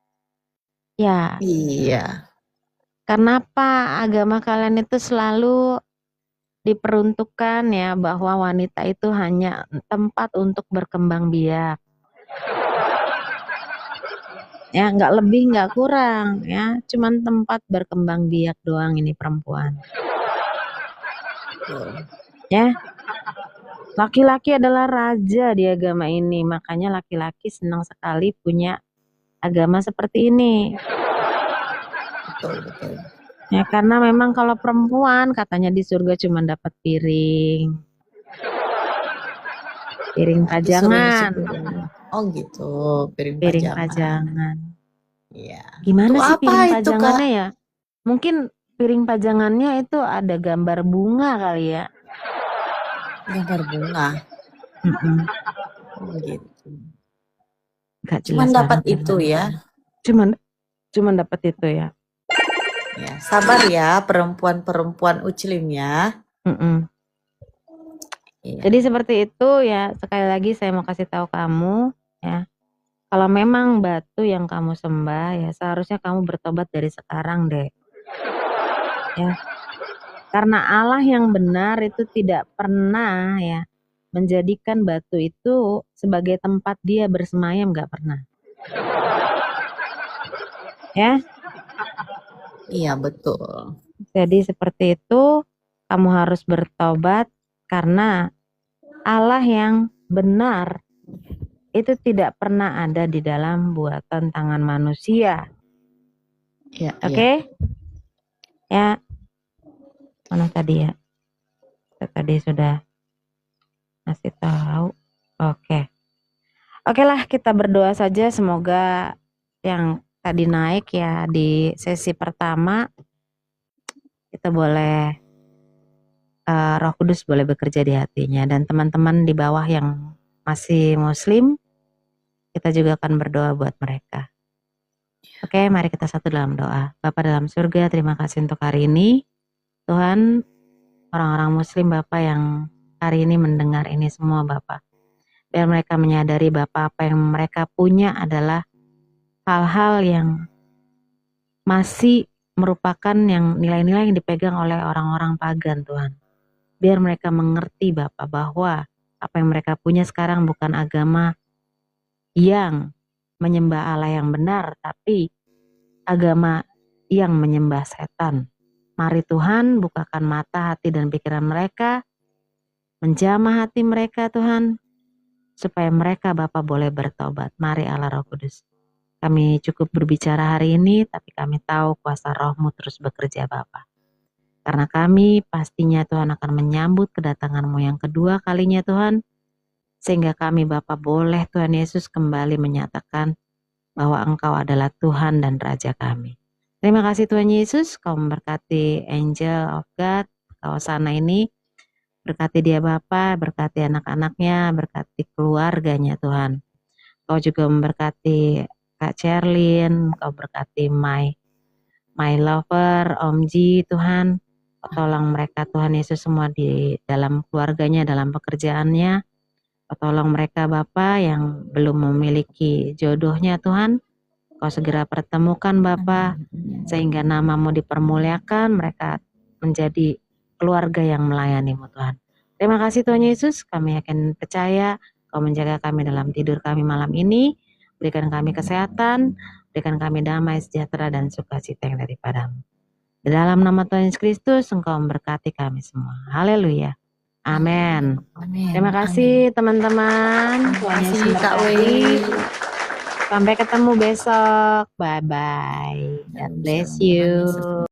Ya. Iya. Kenapa agama kalian itu selalu diperuntukkan ya bahwa wanita itu hanya tempat untuk berkembang biak? Ya, nggak lebih nggak kurang ya, cuman tempat berkembang biak doang ini perempuan. Ya. Laki-laki adalah raja di agama ini, makanya laki-laki senang sekali punya agama seperti ini. Betul. Ya, karena memang kalau perempuan katanya di surga cuma dapat piring pajangan. Oh gitu, piring pajangan. Iya. Gimana sih piring pajangannya ya? Mungkin piring pajangannya itu ada gambar bunga kali ya. Gambar bunga. Oh gitu. Cuman dapat itu ya. Cuman dapat itu ya. Ya, sabar ya perempuan-perempuan Uclim ya. Iya. Jadi seperti itu ya, sekali lagi saya mau kasih tahu kamu ya. Kalau memang batu yang kamu sembah ya seharusnya kamu bertobat dari sekarang deh. Ya. Karena Allah yang benar itu tidak pernah ya menjadikan batu itu sebagai tempat dia bersemayam, nggak pernah. Ya. Iya betul. Jadi seperti itu kamu harus bertobat Karena Allah yang benar itu tidak pernah ada di dalam buatan tangan manusia. Ya, Oke? Ya. Mana tadi ya? Saya tadi sudah ngasih tahu. Oke. Oke lah, kita berdoa saja semoga yang tadi naik ya di sesi pertama kita boleh Roh Kudus boleh bekerja di hatinya, dan teman-teman di bawah yang masih muslim kita juga akan berdoa buat mereka. Oke, mari kita satu dalam doa. Bapa dalam surga, terima kasih untuk hari ini. Tuhan, orang-orang muslim Bapa yang hari ini mendengar ini semua Bapa, biar mereka menyadari Bapa apa yang mereka punya adalah hal-hal yang masih merupakan yang nilai-nilai yang dipegang oleh orang-orang pagan Tuhan. Biar mereka mengerti Bapa bahwa apa yang mereka punya sekarang bukan agama yang menyembah Allah yang benar, tapi agama yang menyembah setan. Mari Tuhan bukakan mata, hati dan pikiran mereka, menjamah hati mereka Tuhan, supaya mereka Bapa boleh bertobat. Mari Allah Roh Kudus. Kami cukup berbicara hari ini, tapi kami tahu kuasa Roh-Mu terus bekerja Bapa. Karena kami pastinya Tuhan akan menyambut kedatangan-Mu yang kedua kalinya Tuhan. Sehingga kami Bapa boleh Tuhan Yesus kembali menyatakan bahwa Engkau adalah Tuhan dan Raja kami. Terima kasih Tuhan Yesus, Kau memberkati Angel of God, kawasan ini. Berkati dia Bapa, berkati anak-anaknya, berkati keluarganya Tuhan. Kau juga memberkati Kak Cherlyn, Kau berkati my lover, Om Ji Tuhan. Tolong mereka Tuhan Yesus semua di dalam keluarganya, dalam pekerjaannya. Tolong mereka Bapa yang belum memiliki jodohnya Tuhan. Kau segera pertemukan Bapa, sehingga nama-Mu dipermuliakan, mereka menjadi keluarga yang melayani-Mu Tuhan. Terima kasih Tuhan Yesus, kami akan percaya Kau menjaga kami dalam tidur kami malam ini. Berikan kami kesehatan, berikan kami damai, sejahtera dan sukacita yang daripada-Mu. Di dalam nama Tuhan Yesus Kristus, Engkau memberkati kami semua. Haleluya. Amin. Terima kasih teman-teman. Terima kasih Kak Wei. Sampai ketemu besok. Bye-bye. God bless you.